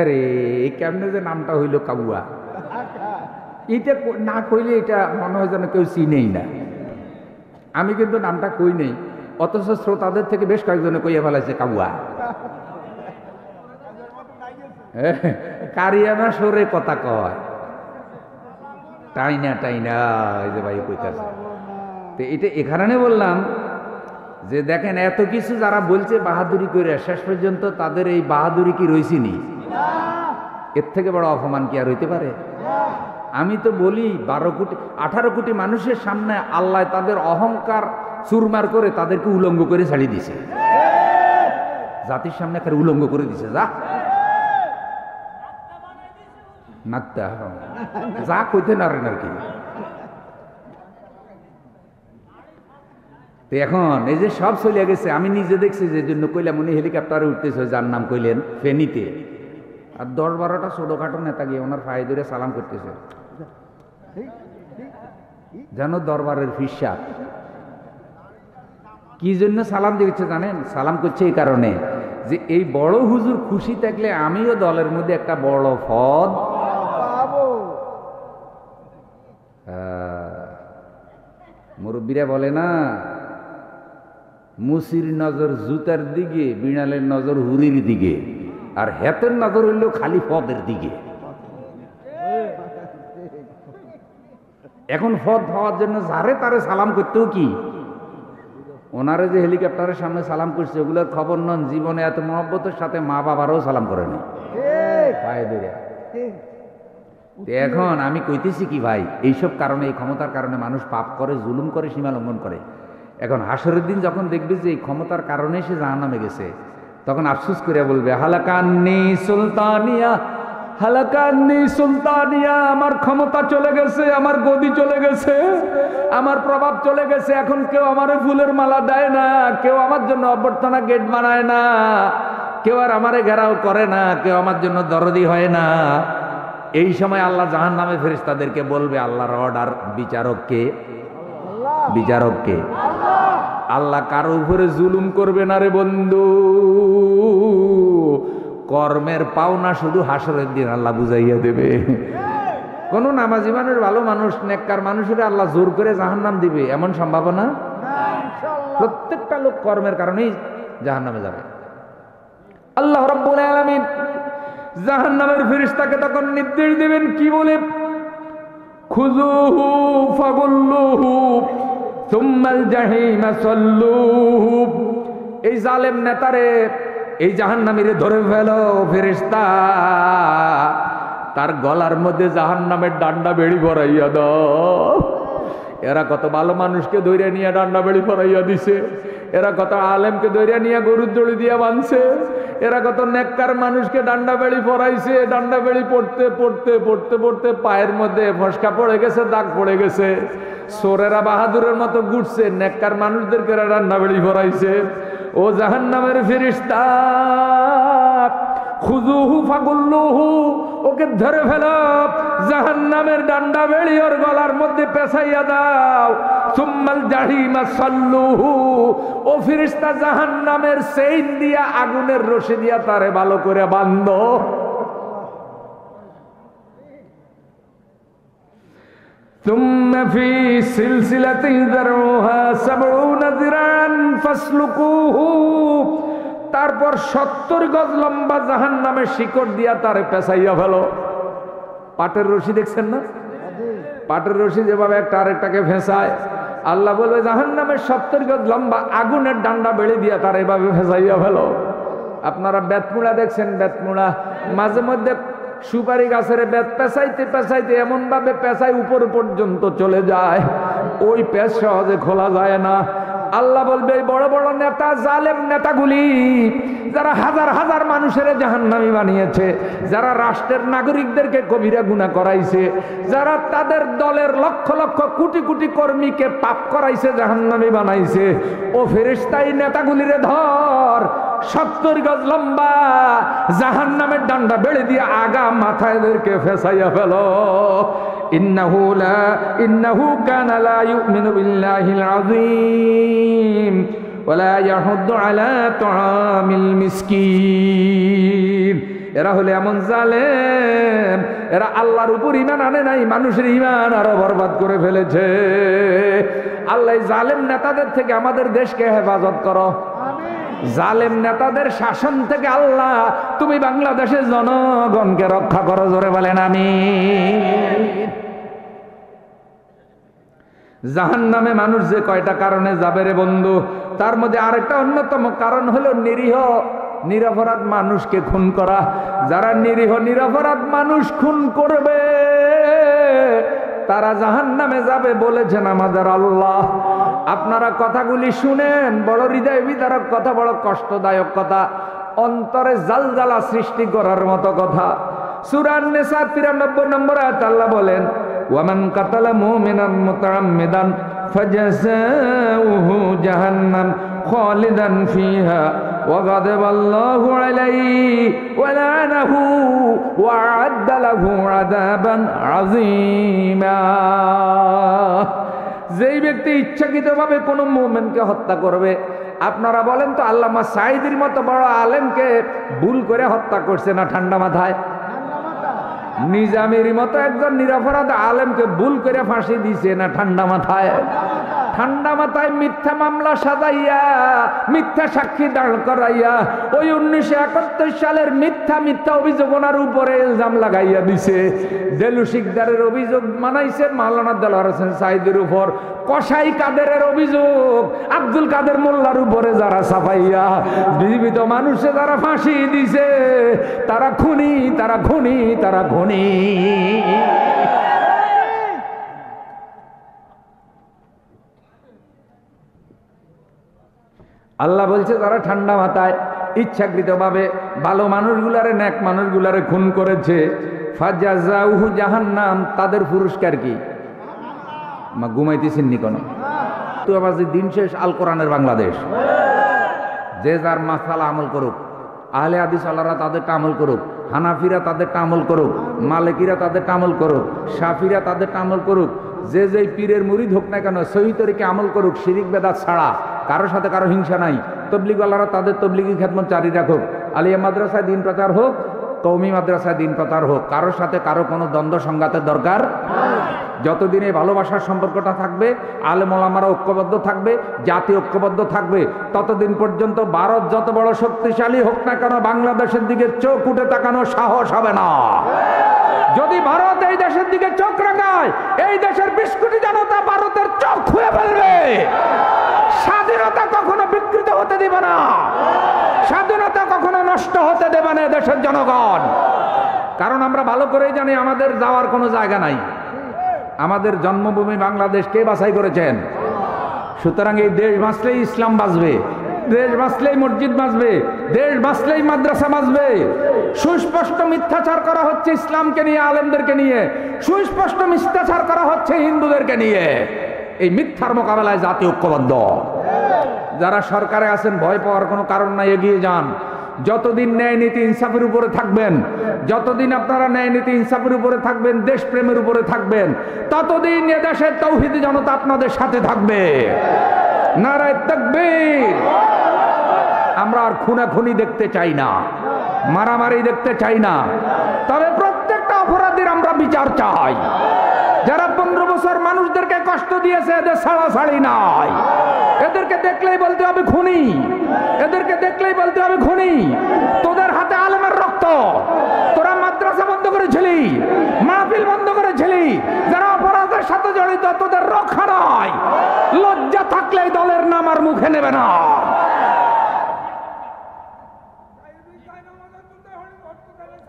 S1: আরে কেমনে যে নামটা হইল কাবুয়া, এটা না কইলে এটা মনে হয় যেন কেউ চিনেই না। আমি কিন্তু নামটা কই নেই, অথচ শ্রোতাদের থেকে বেশ কয়েকজনে কইয়া ফেলাইছে কাবুয়া। কারিয়ানা সরে কথা কয়, টাইনা টাইনা, এই যে ভাই কইতাছে। তো এটা এখানে বললাম যে দেখেন, এত কিছু যারা বলছে বাহাদুরি করে, শেষ পর্যন্ত তাদের এই বাহাদুরি কি রইছিনি? এর থেকে বড় অপমান কি আর হইতে পারে? আমি তো বলি 18 কোটি মানুষের সামনে আল্লাহ তাদের অহংকার চুরমার করে তাদেরকে উলঙ্গ করে ছাড়িয়ে দিছে, জাতির সামনে একটা উলঙ্গ করে দিছে। যা নাকটা যা কইতে নারেন আর কি। তো এখন এই যে সব চলে গেছে, আমি নিজে দেখছি, যে জন্য কইলাম উনি হেলিকপ্টারে উঠতেছে, যার নাম কইলেন ফেনীতে, আর 10-12টা ছোটখাটো নেতা গিয়ে ওনার পায়ে ধরে সালাম করতেছে, যেন দরবারের ফিসাব। কি জন্য সালাম দিচ্ছে জানেন? সালাম করছে এই কারণে যে এই বড় হুজুর খুশি থাকলে আমিও দলের মধ্যে একটা বড় পদ পাবো। মুরব্বীরা বলে না, মুসির নজর জুতার দিকে, বিড়ালের নজর হুরির দিকে, আর হেতের নজর হইল খালি পদের দিকে। এখন পদ পাওয়ার জন্য যারে তারে সালাম করতেও কি, ওনারে যে হেলিকপ্টারের সামনে সালাম করছে ওগুলোর খবর নন, জীবনে এত মহব্বতের সাথে মা বাবারও সালাম করেনি। পায়ে ধরে। এখন আমি কইতেছি কি ভাই, এইসব কারণে, এই ক্ষমতার কারণে মানুষ পাপ করে, জুলুম করে, সীমা লঙ্ঘন করে। এখন হাসরের দিন যখন দেখবে যে এই ক্ষমতার কারণে সে জাহান্নামে গেছে, তখন আফসোস করে বলবে হালাকান্নি সুলতানিয়া, হালাকান্নি সুলতানিয়া, আমার ক্ষমতা চলে গেছে, আমার গদি চলে গেছে, আমার প্রভাব চলে গেছে। এখন কেউ আমার ফুলের মালা দেয় না, কেউ আমার জন্য অভ্যর্থনা গেট বানায় না, কেউ আর আমারে ঘেরাও করে না, কেউ আমার জন্য দরদি হয় না। এই সময় আল্লাহ জাহান্নামে ফেরেশতাদেরকে বলবে, আল্লাহর অর্ডার, বিচারককে, বিচারককে। আল্লাহ কারো উপরে জুলুম করবে না রে বন্ধু, কর্মের পাওনা শুধু হাসরের দিন আল্লাহ বুঝাইয়া দেবে। কোন নামাজি মানুষ, ভালো মানুষ, নেককার মানুষের আল্লাহ জোর করে জাহান্নাম দিবে এমন সম্ভাবনা? প্রত্যেকটা লোক কর্মের কারণেই জাহান্নামে যাবে। আল্লাহ রাব্বুল আলামিন জাহান্নামের ফেরেশতাকে তখন নির্দেশ দিবেন, কি বলে? খুযুহু ফাগুল্লুহু সুম্মাল জাহিমা সাল্লুহু। এই জালেম নেতারে, এই জাহান্নামীরে ধরে ফেলো ফেরেশতা, তার গলার মধ্যে জাহান্নামের ডান্ডা বেড়ি ভরাইয়া দাও। এরা কত ভালো মানুষকে ধরে নিয়ে ডান্ডা বেড়ি ভরাইয়া দিছে, এরা কত আলেমকে ধরে নিয়ে গরুর দড়ি দিয়ে বাঁধছে, এরা কত নেককার মানুষকে ডান্ডা বেড়ি পরাইছে। ডান্ডা বেড়ি পড়তে পড়তে পড়তে পড়তে পায়ের মধ্যে ফসকা পড়ে গেছে, দাগ পড়ে গেছে। সোরেরা বাহাদুরের মতো ঘুরছে, নেককার মানুষদেরকে ডান্ডা বেড়ি পরাইছে। ও জাহান্নামের ফেরেশতা, খুযুহু ফাগুল্লুহু, ওকে ধরে ফেলো, জাহান্নামের ডান্ডা বেড়ি ওর গলার মধ্যে পেঁচাইয়া দাও। সুম্মাল জাহিমা সাল্লুহু, ও ফেরেশতা জাহান্নামের চেইন দিয়া, আগুনের রশি দিয়া তারে ভালো করে বাঁধো। সুম্মা ফি সিলসিলাতিন যারউহা ৭০ যিরান ফাসলুকুহু, তারপর ৭০ গজ লম্বা জাহান্নামের শিকড় দিয়া তারে পেঁচাইয়া ফেলো। পাটের রশি দেখছেন না? পাটের রশি যেভাবে একটা আরেকটাকে ফেঁসায়, আল্লাহ বলবে জাহান্নামের ৭০ গজ লম্বা আগুনের ডান্ডা বেড়ে দিয়া তার এভাবে ফেঁসাইয়া ফেলো। আপনারা বেতমুড়া দেখছেন? বেতমুড়া মাঝে মধ্যে সুপারি গাছের বেত পেঁচাইতে পেঁচাইতে এমন ভাবে পেঁচাই উপর পর্যন্ত চলে যায়, ওই পেঁচ সহজে খোলা যায় না। আল্লাহ বলবে বড় বড় নেতা, জালেম নেতাগুলি, যারা হাজার হাজার মানুষের জাহান্নামী বানিয়েছে, যারা রাষ্ট্রের নাগরিকদেরকে কবিরা গুনাহ করাইছে, যারা তাদের দলের লক্ষ লক্ষ কোটি কোটি কর্মীকে পাপ করাইছে, জাহান্নামী বানাইছে, ও ফেরেশতাই নেতাগুলিরে ধর, ৭০ গজ লম্বা জাহান্নামের ডান্ডা বেড়ে দিয়ে আগা মাথায় এদেরকে ফেসাইয়া ফেলো। ইন্নাহু কানা লা ইউমিনু বিল্লাহিল আযীম ওয়া লা ইয়াহুদ্দু আলা তুআমিল মিসকিন। এরা হলে এমন জালেম, এরা আল্লাহর উপর ঈমান আনে নাই, মানুষের ঈমান আরো বরবাদ করে ফেলেছে। আল্লাহ জালেম নেতাদের থেকে আমাদের দেশকে হেফাজত করো। জালেম নেতাদের শাসন থেকে আল্লাহ তুমি বাংলাদেশের জনগণকে রক্ষা করো, জোরে বলেন আমিন। জাহান্নামে মানুষ যে কয়টা কারণে যাবে রে বন্ধু, তার মধ্যে আরেকটা অন্যতম কারণ হলো নিরীহ নিরপরাধ মানুষকে খুন করা। যারা নিরীহ নিরপরাধ মানুষ খুন করবে তারা জাহান্নামে যাবে বলেছেন আমাদের আল্লাহ। আপনারা কথাগুলি শুনেন, বড় হৃদয় বিদারক কথা, বড় কষ্টদায়ক কথা, অন্তরে জালজালা সৃষ্টি করার মতো কথা। সূরা আন-নিসা ৯৩ নম্বর আয়াত আল্লাহ বলেন, ওয়ামান কাতালা মুমিনান মুতাআম্মিদান ফাজাযাউহু জাহান্নাম খালিদান ফিহা ওয়া গাদাবাল্লাহু আলাইহি ওয়া লানাহু ওয়া আ'আদ্দা লাহু আযাবান আযীমা। যেই ব্যক্তি ইচ্ছাকৃতভাবে কোনো মুমিনকে হত্যা করবে, আপনারা বলেন তো আল্লামা সাঈদীর মতো বড় আলেমকে ভুল করে হত্যা করছে না ঠান্ডা মাথায়? নিজামীর মতো একজন নিরপরাধ আলেমকে ভুল করে ফাঁসি দিছে না ঠান্ডা মাথায়? ঠান্ডা মাথায় মিথ্যা মামলা সাজাইয়া মিথ্যা সাক্ষী দাঁড় করাইয়া ওই 1971 সালের মিথ্যা অভিযোগ ওনার উপরে ইলজাম লাগাইয়া দিছে। দেলু শিকদারের অভিযোগ মানাইছে মাওলানা দেলোয়ার হোসেন সাঈদীর উপর, কসাই কাদেরের অভিযোগ আব্দুল কাদের মোল্লার উপরে যারা ছাপাইয়া জীবিত মানুষে যারা ফাঁসি দিছে তারা খুনি, তারা খুনি, তারা খুনি। আল্লাহ বলছে যারা ঠান্ডা মাথায় ইচ্ছাকৃতভাবে ভালো মানুষগুলারে, নেক মানুষগুলারে খুন করেছে, ফাজাজাউহু জাহান্নাম, তাদের পুরস্কার কি? মা ঘুমাইতেছেন নি কোনো? তো আবার দিন শেষ আল কোরআনের বাংলাদেশ। যে যার মাসালা আমল করুক, আহলে হাদিস আল্লাহরা তাদেরটা আমল করুক, হানাফিরা তাদেরটা আমল করুক, মালিকিরা তাদেরটা আমল করুক, শাফিরা তাদেরটা আমল করুক, যে যেই পীরের মুরিদ হোক না কেন সহি তরিকে আমল করুক, শিরিক বেদাত ছাড়া, কারোর সাথে কারো হিংসা নাই। তবলিগওয়ালারা তাদের তবলিগি খেদমত জারি রাখুক, আলিয়া মাদ্রাসায় দিন প্রচার হোক, কওমি মাদ্রাসায় দিন প্রচার হোক, কারোর সাথে কারো কোনো দ্বন্দ্ব সংঘাতের দরকার। যতদিন এই ভালোবাসার সম্পর্কটা থাকবে, আলেম ওলামারা ঐক্যবদ্ধ থাকবে, জাতি ঐক্যবদ্ধ থাকবে, ততদিন পর্যন্ত ভারত যত বড় শক্তিশালী হোক না কেন বাংলাদেশের দিকে চোখ উঠে তাকানো সাহস হবে না। যদি ভারত এই দেশের দিকে চোখ রাখায়, এই দেশের 20 কোটি জনতা ভারতের চোখ খুলে ফেলবে। স্বাধীনতা কখনো বিকৃত হতে দিবে না, স্বাধীনতা কখনো নষ্ট হতে দেবে না দেশের জনগণ। কারণ আমরা ভালো করেই জানি আমাদের যাওয়ার কোনো জায়গা নাই। আমাদের জন্মভূমি বাংলাদেশ কে বাছাই করেছেন? সুতরাং এই দেশ বাঁচলেই ইসলাম বাঁচবে, দেশ বাঁচলেই মসজিদ বাঁচবে, দেশ বাঁচলেই মাদ্রাসা বাঁচবে। সুস্পষ্ট মিথ্যাচার করা হচ্ছে ইসলামকে নিয়ে, আলেমদেরকে নিয়ে, সুস্পষ্ট মিথ্যাচার করা হচ্ছে হিন্দুদেরকে নিয়ে। এই মিথ্যার মোকাবেলায় জাতি ঐক্যবদ্ধ। যারা সরকারে আছেন ভয় পাওয়ার কোনো কারণ নাই, এগিয়ে যান। যতদিন ন্যায় নীতি ইনসাফের উপরে থাকবেন, যতদিন আপনারা ন্যায় নীতি ইনসাফের উপরে থাকবেন, দেশপ্রেমের উপরে থাকবেন, ততদিন এদেশের তাওহীদি জনতা আপনাদের সাথে থাকবে। নারায়ে তাকবীর। আমরা আর খুনাখুনি দেখতে চাই না, মারামারি দেখতে চাই না, তবে প্রত্যেকটা অপরাধীর আমরা বিচার চাই। যারা 15 বছর মানুষদেরকে কষ্ট দিয়েছে এদের ছাড়াছাড়ি নাই। এদেরকে দেখলেই বলতে হবে খুনি, এদেরকে দেখলেই বলতে হবে খুনি। তোদের হাতে আলেমের রক্ত, তোরা মাদ্রাসা বন্ধ করেছিলি, মাহফিল বন্ধ করেছিলি, যারা অপরাধের সাথে জড়িত তোদের রক্ষা নাই। লজ্জা থাকলে দলের নাম আর মুখে নেবে না।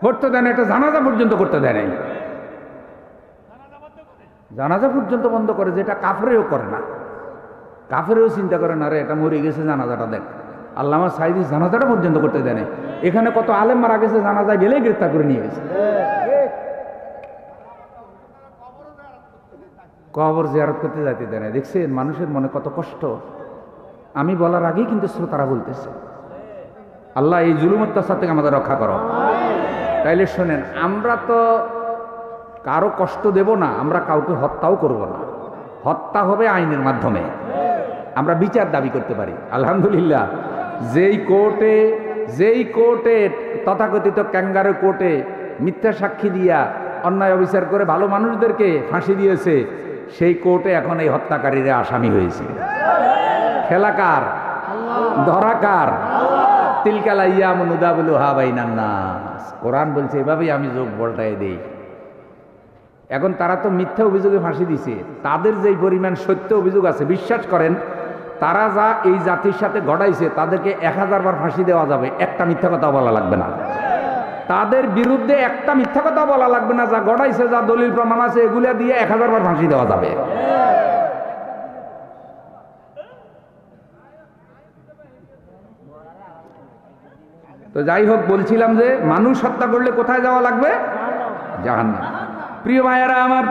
S1: করতে দেন, এটা জানাজা পর্যন্ত করতে দেয় নাই, জানাজা পর্যন্ত বন্ধ করে, যেটা কাফেরেও করে না। কাফেরেও চিন্তা করে না, রে এটা মরে গেছে, জানাজাটা দেখ। আল্লামা সাঈদী জানাজাটা পর্যন্ত করতে দেয় নাই। এখানে কত আলেম মারা গেছে, জানাজায় গেলেই গ্রেফতার করে নিয়ে গেছে। কবর জিয়ারত করতে যাইতে দেয় না। দেখছেন মানুষের মনে কত কষ্ট। আমি বলার আগেই কিন্তু শ্রোতারা বলতেছে। আল্লাহ এই জুলুম অত্যাচার থেকে আমাদের রক্ষা করো। তাইলে শোনেন, আমরা তো কারো কষ্ট দেব না, আমরা কাউকে হত্যাও করব না। হত্যা হবে আইনের মাধ্যমে, আমরা বিচার দাবি করতে পারি। আলহামদুলিল্লাহ, যেই কোর্টে তথাকথিত ক্যাঙ্গারু কোর্টে মিথ্যা সাক্ষী দিয়া অন্যায় অবিচার করে ভালো মানুষদেরকে ফাঁসি দিয়েছে, সেই কোর্টে এখন এই হত্যাকারীরা আসামি হয়েছে। খেলাকার, ধরাকার, তিলকাল আইয়ামু নুদাবিলুহা বাইনান নাস। কোরআন বলছে এভাবেই আমি যোগ বলটায় দেই। এখন তারা তো মিথ্যা অভিযোগে ফাঁসি দিছে, তাদের যেই পরিমাণ সত্য অভিযোগ আছে বিশ্বাস করেন, তারা যা এই জাতির সাথে ঘটাইছে তাদেরকে 1000 বার ফাঁসি দেওয়া যাবে, একটা মিথ্যা কথা বলা লাগবে না। তাদের বিরুদ্ধে একটা মিথ্যা কথা বলা লাগবে না, যা ঘটাইছে, যা দলিল প্রমাণ আছে এগুলা দিয়ে 1000 বার ফাঁসি দেওয়া যাবে। তো যাই হোক, বলছিলাম যে মানুষ হত্যা করলে কোথায় যাওয়া লাগবে? জাহান্নাম। প্রিয় ভাইয়েরা আমার,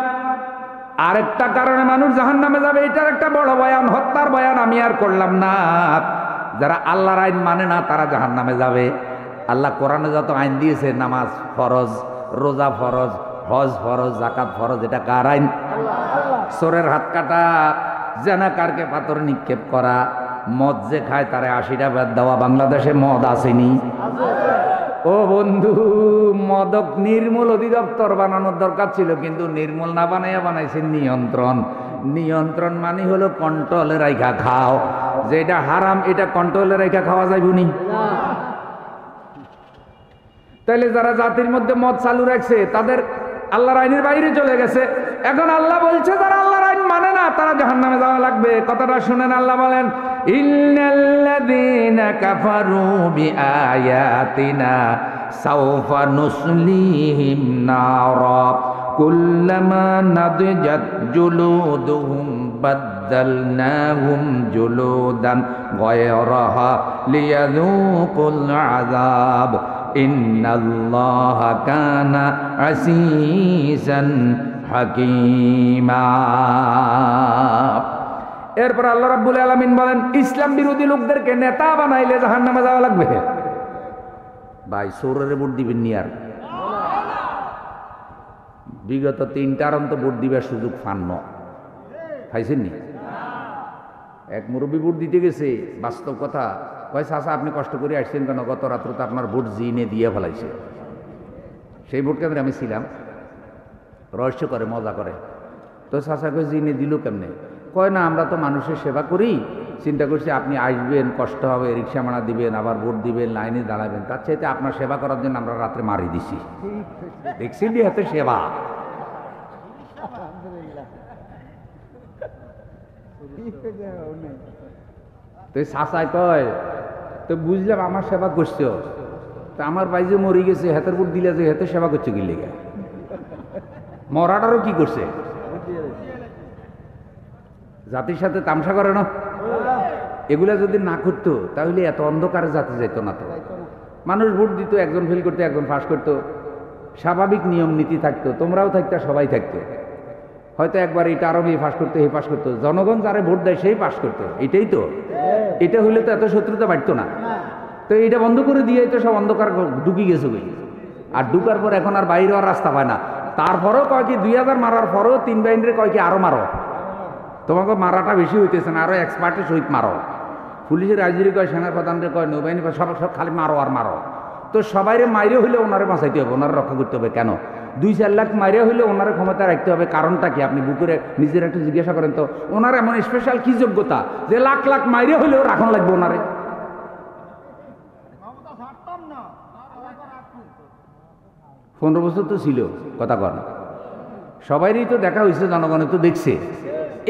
S1: আরেকটা কারণে মানুষ জাহান্নামে যাবে, এটার একটা বড় বয়ান, হত্যার বয়ান আমি আর করলাম না। যারা আল্লাহর আইন মানে না তারা জাহান্নামে যাবে। আল্লাহ কোরআনে যত আইন দিয়েছে, নামাজ ফরজ, রোজা ফরজ, হজ ফরজ, যাকাত ফরজ, এটা কার আইন? চোরের হাত কাটা, জেনাকারকে পাথর নিক্ষেপ করা, মদ যে খায় তারে 80টা বাদ দেওয়া। বাংলাদেশে মদ আসেনি? ও বন্ধু, মদক নির্মূল অধিদপ্তর বানানোর দরকার ছিল, কিন্তু নির্মূল না বানাইয়া বানাইছে নিয়ন্ত্রণ। নিয়ন্ত্রণ মানে হলো কন্ট্রোলে রাইখা খাও, যেটা হারাম এটা কন্ট্রোলে রাইখা খাওয়া যাইবনি। তাইলে যারা জাতির মধ্যে মদ চালু রাখছে তাদের আল্লাহর আইনের বাইরে চলে গেছে। এখন আল্লাহ বলছে যারা আল্লাহর আইন মানে না তারা জাহান্নামে যাওয়া লাগবে। কথাটা শুনেন, আল্লাহ বলেন ইন্নাল্লাযীনা কাফারু বিআয়াতিনা সাওফা নুসলিহিম নারা কুল্লামা নাদজাত জুলুদুহুম বাদদালনাহুম জুলুদান গায়রাহা লিয়াযুকুল আযাব ইন্নাল্লাহা কানা আসীসান হাকীমা। এরপর আল্লাহ রাব্বুল আলামিন বলেন ইসলাম বিরোধী লোকদেরকে নেতা বানাইলে জাহান্নামে যাওয়া লাগবে। ভাই সৌরের ভোট দিবেন নি আর? বিগত 3টার তো ভোট দিবার সুযোগ ফান্ন পাইছেন নি? এক মুরব্বী ভোট দিতে গেছে, বাস্তব কথা কয় চাচা আপনি কষ্ট করে আসছেন কেন? গত রাত্রে তো আপনার ভোট জিনে দিয়ে ফেলাইছে। সেই ভোট কেন্দ্রে আমি ছিলাম, রহস্য করে মজা করে। তো চাচা কয় জিনে দিল কেমনে? কয় না আমরা তো মানুষের সেবা করি, চিন্তা করছি আপনি আসবেন, কষ্ট হবে, রিক্সা ভাড়া দিবেন, আবার ভোট দিবেন, লাইনে দাঁড়াবেন, তার চাইতে আপনার সেবা করার জন্য আমরা রাত্রে মারি দিছি। দেখছিলি হাতে সেবা। তো চাচাই কয় তো বুঝলাম আমার সেবা করছো, তো আমার ভাই যে মরি গেছে হাতের ভোট দিলে যে হাতে সেবা করছো কি লেগে? মরাটারও কি করছে? জাতির সাথে তামসা করে না? এগুলা যদি না করতো তাহলে এত অন্ধকারে জাতি যাইতো না। তো মানুষ ভোট দিত, একজন ফেল করতো একজন পাস করতো, স্বাভাবিক নিয়ম নীতি থাকতো, তোমরাও থাকতো, সবাই থাকতো। হয়তো একবার এটা আরো পাস করতো, এই পাস করতো, জনগণ যারে ভোট দেয় সেই পাস করতো। এটাই তো, এটা হইলে তো এত শত্রুতা বাড়তো না। তো এইটা বন্ধ করে দিয়ে তো সব অন্ধকার ঢুকি গেছে বই। আর ঢুকার পর এখন আর বাইরে আর রাস্তা পায় না। তারপরেও কয় কি 2000 মারার পরেও 3 বাহিনীরে কয় কি আরো মারো, তোমাকে মারাটা বেশি হইতেছে না, আরো এক্সপার্টের সহিত মারো। পুলিশের রাজধানী কয়, সেনা প্রধানরে কয়, নৌবাহিনী কয়, সব সব খালি মারো আর মারো। তো সবাইরে মাইরে হইলে ওনারে বাঁচাইতে হবে, ওনারে রক্ষা করতে হবে। কেন 2-4 লাখ মাইরে হইলে ওনারে ক্ষমতা রাখতে হবে? কারণটা কি আপনি বুকুরে নিজের একটু জিজ্ঞাসা করেন তো। ওনার এমন স্পেশাল কি যোগ্যতা যে লাখ লাখ মাইরে হইলেও রাখন লাগবে ওনারে? 15 বছর তো ছিল, কথা কর না। সবাইরই তো দেখা হয়েছে, জনগণে তো দেখছে।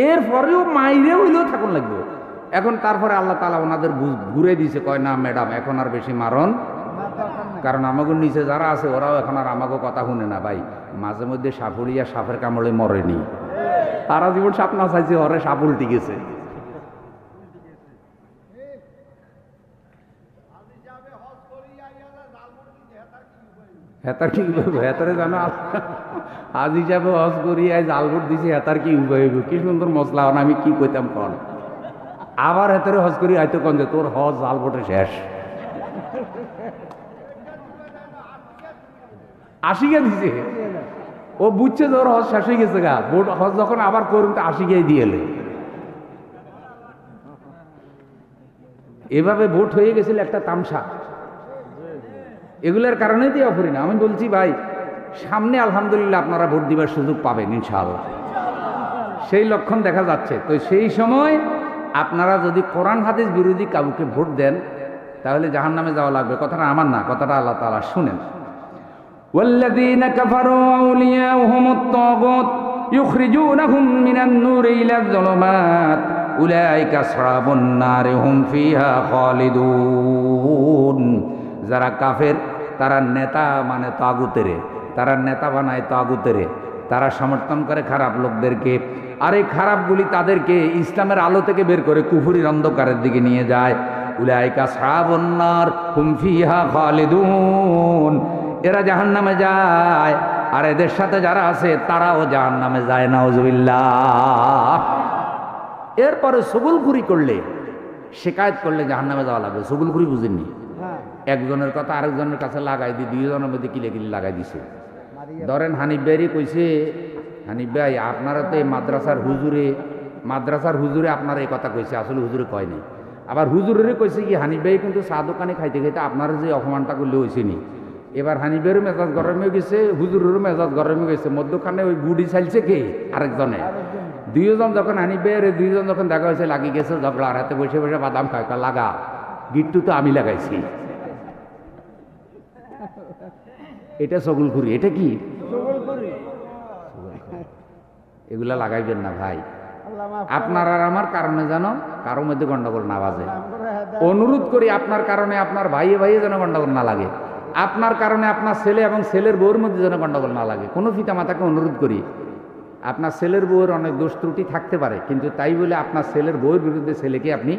S1: এরপরেও মাইরে হইলেও থাকুন লাগবে। এখন তারপরে আল্লাহ তাআলা ওনাদের ঘুরে দিয়েছে, কয় না ম্যাডাম এখন আর বেশি মারণ, কারণ আমাকে নিচে যারা আছে ওরাও এখন আর আমাকে কথা শুনে না। ভাই মাঝে মধ্যে সাপুড়িয়া সাপের কামড়ে মরেনি, তারা জীবন সাপ না চাইছে, ওরে সাপ উল্টি গেছে। হেতার কি হেতারে জানো, আজ হিসাবে হজ করি জাল ভোট দিছে, হেতার কি উপায় হইব? কি সুন্দর মশলা হন, আমি কি কইতাম কন। আবার হেতারে হজ করি হয়তো কন যে তোর হজ জাল ভোটে শেষ। আশিকে দিছে, ও বুঝছে যে ওর হজ শেষ হয়ে গেছে গা, ভোট হজ যখন আবার করুন তো আশিকে দিয়ে এলে। এভাবে ভোট হয়ে গেছিল একটা তামসা। এগুলোর কারণেই তো অফরি না। আমি বলছি ভাই সামনে আলহামদুলিল্লাহ আপনারা ভোট দিবার সুযোগ পাবেন ইনশাআল্লাহ, সেই লক্ষণ দেখা যাচ্ছে। তো সেই সময় আপনারা যদি কোরআন হাদিস বিরোধী কাউকে ভোট দেন তাহলে জাহান্নামে যাওয়া লাগবে। কথাটা আমার না, কথাটা আল্লাহ তাআলা শুনেন। ওয়াল্লাযীনা কাফারু আউলিয়াউহুমুত তাগুত ইউখরিজুনাহুম মিনান নূরি ইলায যুলুমাত উলাইকা আসহাবুন নার হুম ফিহা খালিদুন। যারা কাফের তারা নেতা মানে তাগুতেরে, তারা নেতা বানায় তাগুতেরে, তারা সমর্থন করে খারাপ লোকদেরকে। আর এই খারাপগুলি তাদেরকে ইসলামের আলো থেকে বের করে কুফরির অন্ধকারের দিকে নিয়ে যায়। উলাইকা আসহাবুন নার হুম ফিহা খালিদুন। এরা জাহান্নামে যায়, আর এদের সাথে যারা আছে তারাও জাহান্নামে যায়, নাউজুবিল্লাহ। এরপরে সগুলখুরি করলে, শিকায়ত করলে জাহান্নামে যাওয়া লাগবে। সগুলখুরি বুঝেননি? একজনের কথা আরেকজনের কাছে লাগাই দিয়ে 2 জনের মধ্যে কিলে লাগাই দিছে। ধরেন হানিফ ভাইরে কইছে, হানিফ ভাই আপনারা তো এই মাদ্রাসার হুজুরে আপনারা এই কথা কইছে, আসলে হুজুরে কয় নাই। আবার হুজুরেরই কইছে কি হানিফ ভাই কিন্তু চা দোকানে খাইতে খাইতে আপনারা যে অপমানটা করলে হয়েছে নি। এবার হানিফ ভাইয়েরও মেজাজ গরমে গেছে, হুজুরেরও মেজাজ গরমে গেছে। মধ্যখানে ওই গুড়ি চাইছে কে? আরেকজনে। দুইজন যখন আনিবে রে, দুইজন যখন দেখা হয়েছে লাগি গেছে ঝগড়া, আর হাতে বসে বসে বাদাম খায়, লাগা গিট্টু তো আমি লাগাইছি। এটা চগলখুরি, এটা কি এগুলা লাগাইবেন না ভাই। আপনার আর আমার কারণে যেন কারো মধ্যে গন্ডগোল না বাজে। অনুরোধ করি আপনার কারণে আপনার ভাইয়ে ভাইয়ে যেন গন্ডগোল না লাগে, আপনার কারণে আপনার ছেলে এবং ছেলের বউর মধ্যে যেন গন্ডগোল না লাগে। কোনো পিতা মাতাকে অনুরোধ করি, আপনার ছেলের বউয়ের অনেক দোষ ত্রুটি থাকতে পারে, কিন্তু তাই বলে আপনার ছেলের বউয়ের বিরুদ্ধে ছেলেকে আপনি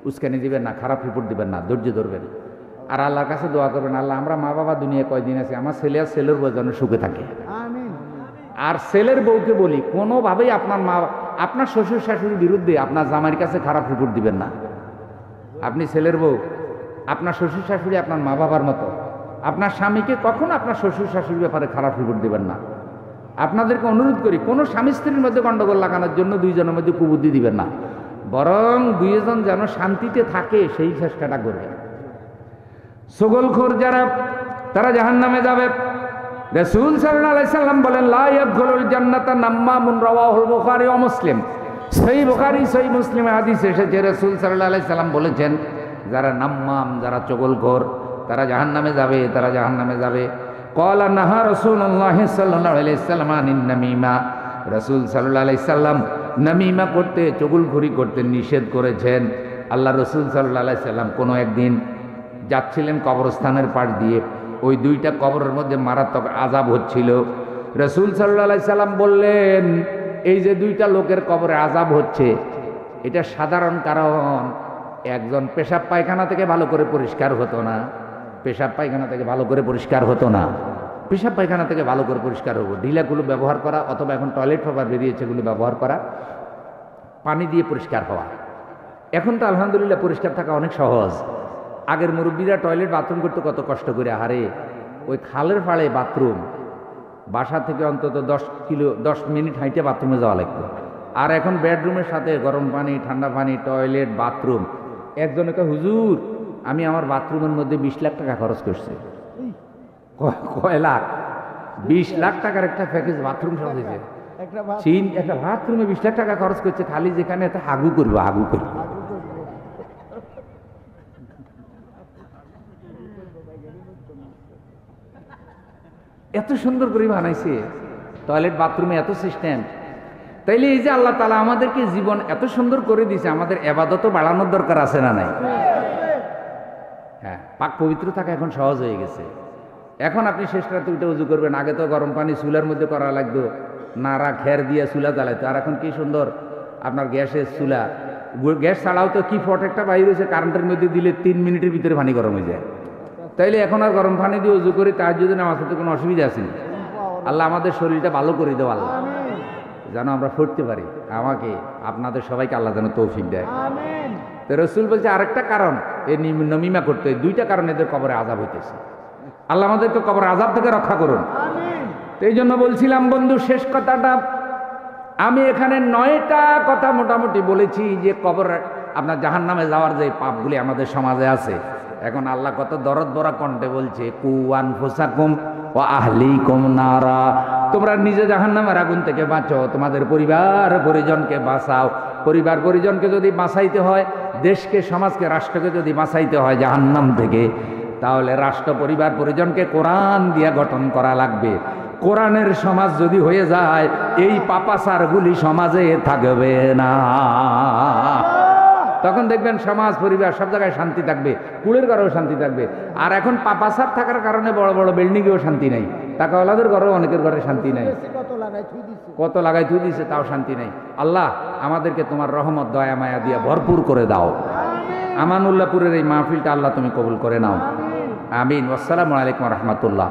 S1: উস্কানি দিবেন না, খারাপ রিপোর্ট দিবেন না, ধৈর্য ধরবেন। আর আল্লাহর কাছে দোয়া করবেন, আল্লাহ আমরা মা বাবা দুনিয়ায় কয়দিন আছি, আমার ছেলে আর ছেলের বউ যেন সুখে থাকে। আর ছেলের বউকে বলি, কোনোভাবেই আপনার শ্বশুর শাশুড়ির বিরুদ্ধে আপনার জামাইয়ের কাছে খারাপ রিপোর্ট দিবেন না। আপনি ছেলের বউ, আপনার শ্বশুর শাশুড়ি আপনার মা বাবার মতো, আপনার স্বামীকে কখনো আপনার শ্বশুর শাশুড়ির ব্যাপারে খারাপ রিপোর্ট দিবেন না। আপনাদেরকে অনুরোধ করি, কোনো স্বামী স্ত্রীর মধ্যে গন্ডগোল লাগানোর জন্য দুইজনের মধ্যে কুবুদ্ধি দিবেন না, বরং দুইজন যেন শান্তিতে থাকে সেই চেষ্টাটা করবেন। ছগলখোর যারা, তারা জাহান্নামে যাবে। রাসূল সাল্লাল্লাহু আলাইহি সাল্লাম বলেন, লা ইয়াদখুলুল জান্নাতা নাম্মামুন, রাওয়াহুল বুখারী ওয়া মুসলিম। সহিহ বুখারী সহিহ মুসলিমে হাদিস এসেছে, রাসূল সাল্লাল্লাহু আলাইহি সাল্লাম বলেছেন, যারা নাম্মাম, যারা চগলখোর, তারা জাহান্নামে যাবে, তারা জাহান্নামে যাবে। ক্বালা নাহা রাসূলুল্লাহ সাল্লাল্লাহু আলাইহি সাল্লাম আনিন নামিমা। রাসূল সাল্লাল্লাহু আলাইহি সাল্লাম নামিমা করতে, চগলখড়ি করতে নিষেধ করেছেন। আল্লাহ রাসূল সাল্লাল্লাহু আলাইহি সাল্লাম কোনো একদিন যাচ্ছিলেন কবরস্থানের পাশ দিয়ে, ওই দুইটা কবরের মধ্যে মারাত্মক আযাব হচ্ছিল। রাসূল সাল্লাল্লাহু আলাইহি সাল্লাম বললেন, এই যে দুইটা লোকের কবরে আযাব হচ্ছে, এটা সাধারণ কারণ, একজন পেশাব পায়খানা থেকে ভালো করে পরিষ্কার হতো না, পেশাব পায়খানা থেকে ভালো করে পরিষ্কার হতো না, পেশাব পায়খানা থেকে ভালো করে পরিষ্কার হবো, ঢিলাগুলো ব্যবহার করা, অথবা এখন টয়লেট পেপার বেরিয়েছে এগুলো ব্যবহার করা, পানি দিয়ে পরিষ্কার হওয়া। এখন তো আলহামদুলিল্লাহ পরিষ্কার থাকা অনেক সহজ। আগের মুরব্বীরা টয়লেট বাথরুম করতে কত কষ্ট করে, হারে ওই খালের ফাড়ে বাথরুম, বাসা থেকে অন্তত 10 মিনিট হাইটে বাথরুমে যাওয়া লাগতো। আর এখন বেডরুমের সাথে গরম পানি, ঠান্ডা পানি, টয়লেট, বাথরুম। একজনকে, হুজুর আমি আমার বাথরুমের মধ্যে 20 লাখ টাকা খরচ করছি। কয় লাখ? 20 লাখ টাকার একটা প্যাকেজ বাথরুম সাজিয়েছে। একটা বাথরুমে 20 লাখ টাকা খরচ করছে, খালি যেখানে এত হাগু করবো, হাগু করবো। এত সুন্দর করে বানাইছে টয়লেট বাথরুমে, এত সিস্টেম। তাইলে এই যে আল্লাহ তাআলা আমাদেরকে জীবন এত সুন্দর করে দিয়েছে, আমাদের ইবাদতও বাড়ানোর দরকার আছে না নাই? হ্যাঁ, পাক পবিত্র থাকা এখন সহজ হয়ে গেছে। এখন আপনি শেষ রাতে উঠে উজু করবেন, আগে তো গরম পানি চুলার মধ্যে করা লাগতো, নাড়া খের দিয়ে চুলা জ্বালাইতো। আর এখন কি সুন্দর আপনার গ্যাসের চুলা, গ্যাস ছাড়াও তো কি ফট একটা বাইর হয়েছে, কারেন্টের মধ্যে দিলে 3 মিনিটের ভিতরে পানি গরম হয়ে যায়। তাইলে এখন আর গরম পানি দিয়ে উজু করি, তাহাজ্জুদে নামাজ পড়তে কোনো অসুবিধা আছে না। আল্লাহ আমাদের শরীরটা ভালো করে দেও, আল্লাহ যেন আমরা ফুটতে পারি। আমাকে আপনাদের সবাইকে আল্লাহ যেন তৌফিক দেয়। তো রাসূল বলছে আরেকটা কারণ, এই নমিমা করতে, 2টা কারণ এদের কবরে আযাব হইতেছে। আল্লাহ আমাদেরকে কবরে আযাব থেকে রক্ষা করুন। তো এই জন্য বলছিলাম বন্ধু, শেষ কথাটা আমি এখানে 9টা কথা মোটামুটি বলেছি, যে কবর আপনার জাহান্নামে যাওয়ার যে পাপগুলি আমাদের সমাজে আছে। এখন আল্লাহ কত দরদ ভরা কণ্ঠে বলছে, কু আনফুসাকুম ওয়া আহলিকুম নারা, তোমরা নিজে জাহান্নামের আগুন থেকে বাঁচো, তোমাদের পরিবার পরিজনকে বাঁচাও। পরিবার পরিজনকে যদি বাঁচাইতে হয়, দেশকে, সমাজকে, রাষ্ট্রকে যদি বাঁচাইতে হয় জাহান্নাম থেকে, তাহলে রাষ্ট্র, পরিবার পরিজনকে কোরআন দিয়ে গঠন করা লাগবে। কোরআনের সমাজ যদি হয়ে যায়, এই পাপাচারগুলি সমাজে থাকবে না। তখন দেখবেন সমাজ, পরিবার, সব জায়গায় শান্তি থাকবে, কুলের ঘরেও শান্তি থাকবে। আর এখন পাপাচার থাকার কারণে বড় বড় বিল্ডিংয়েও শান্তি নাই, টাকাওয়ালাদের ঘরেও অনেকের ঘরে শান্তি নাই, কত লাগাই থুই দিছে, তাও শান্তি নাই। আল্লাহ আমাদেরকে তোমার রহমত, দয়া, মায়া দিয়ে ভরপুর করে দাও। আমানুল্লাহপুরের এই মাহফিলটা আল্লাহ তুমি কবুল করে নাও, আমিন। আসসালামু আলাইকুম ওয়া রাহমাতুল্লাহ।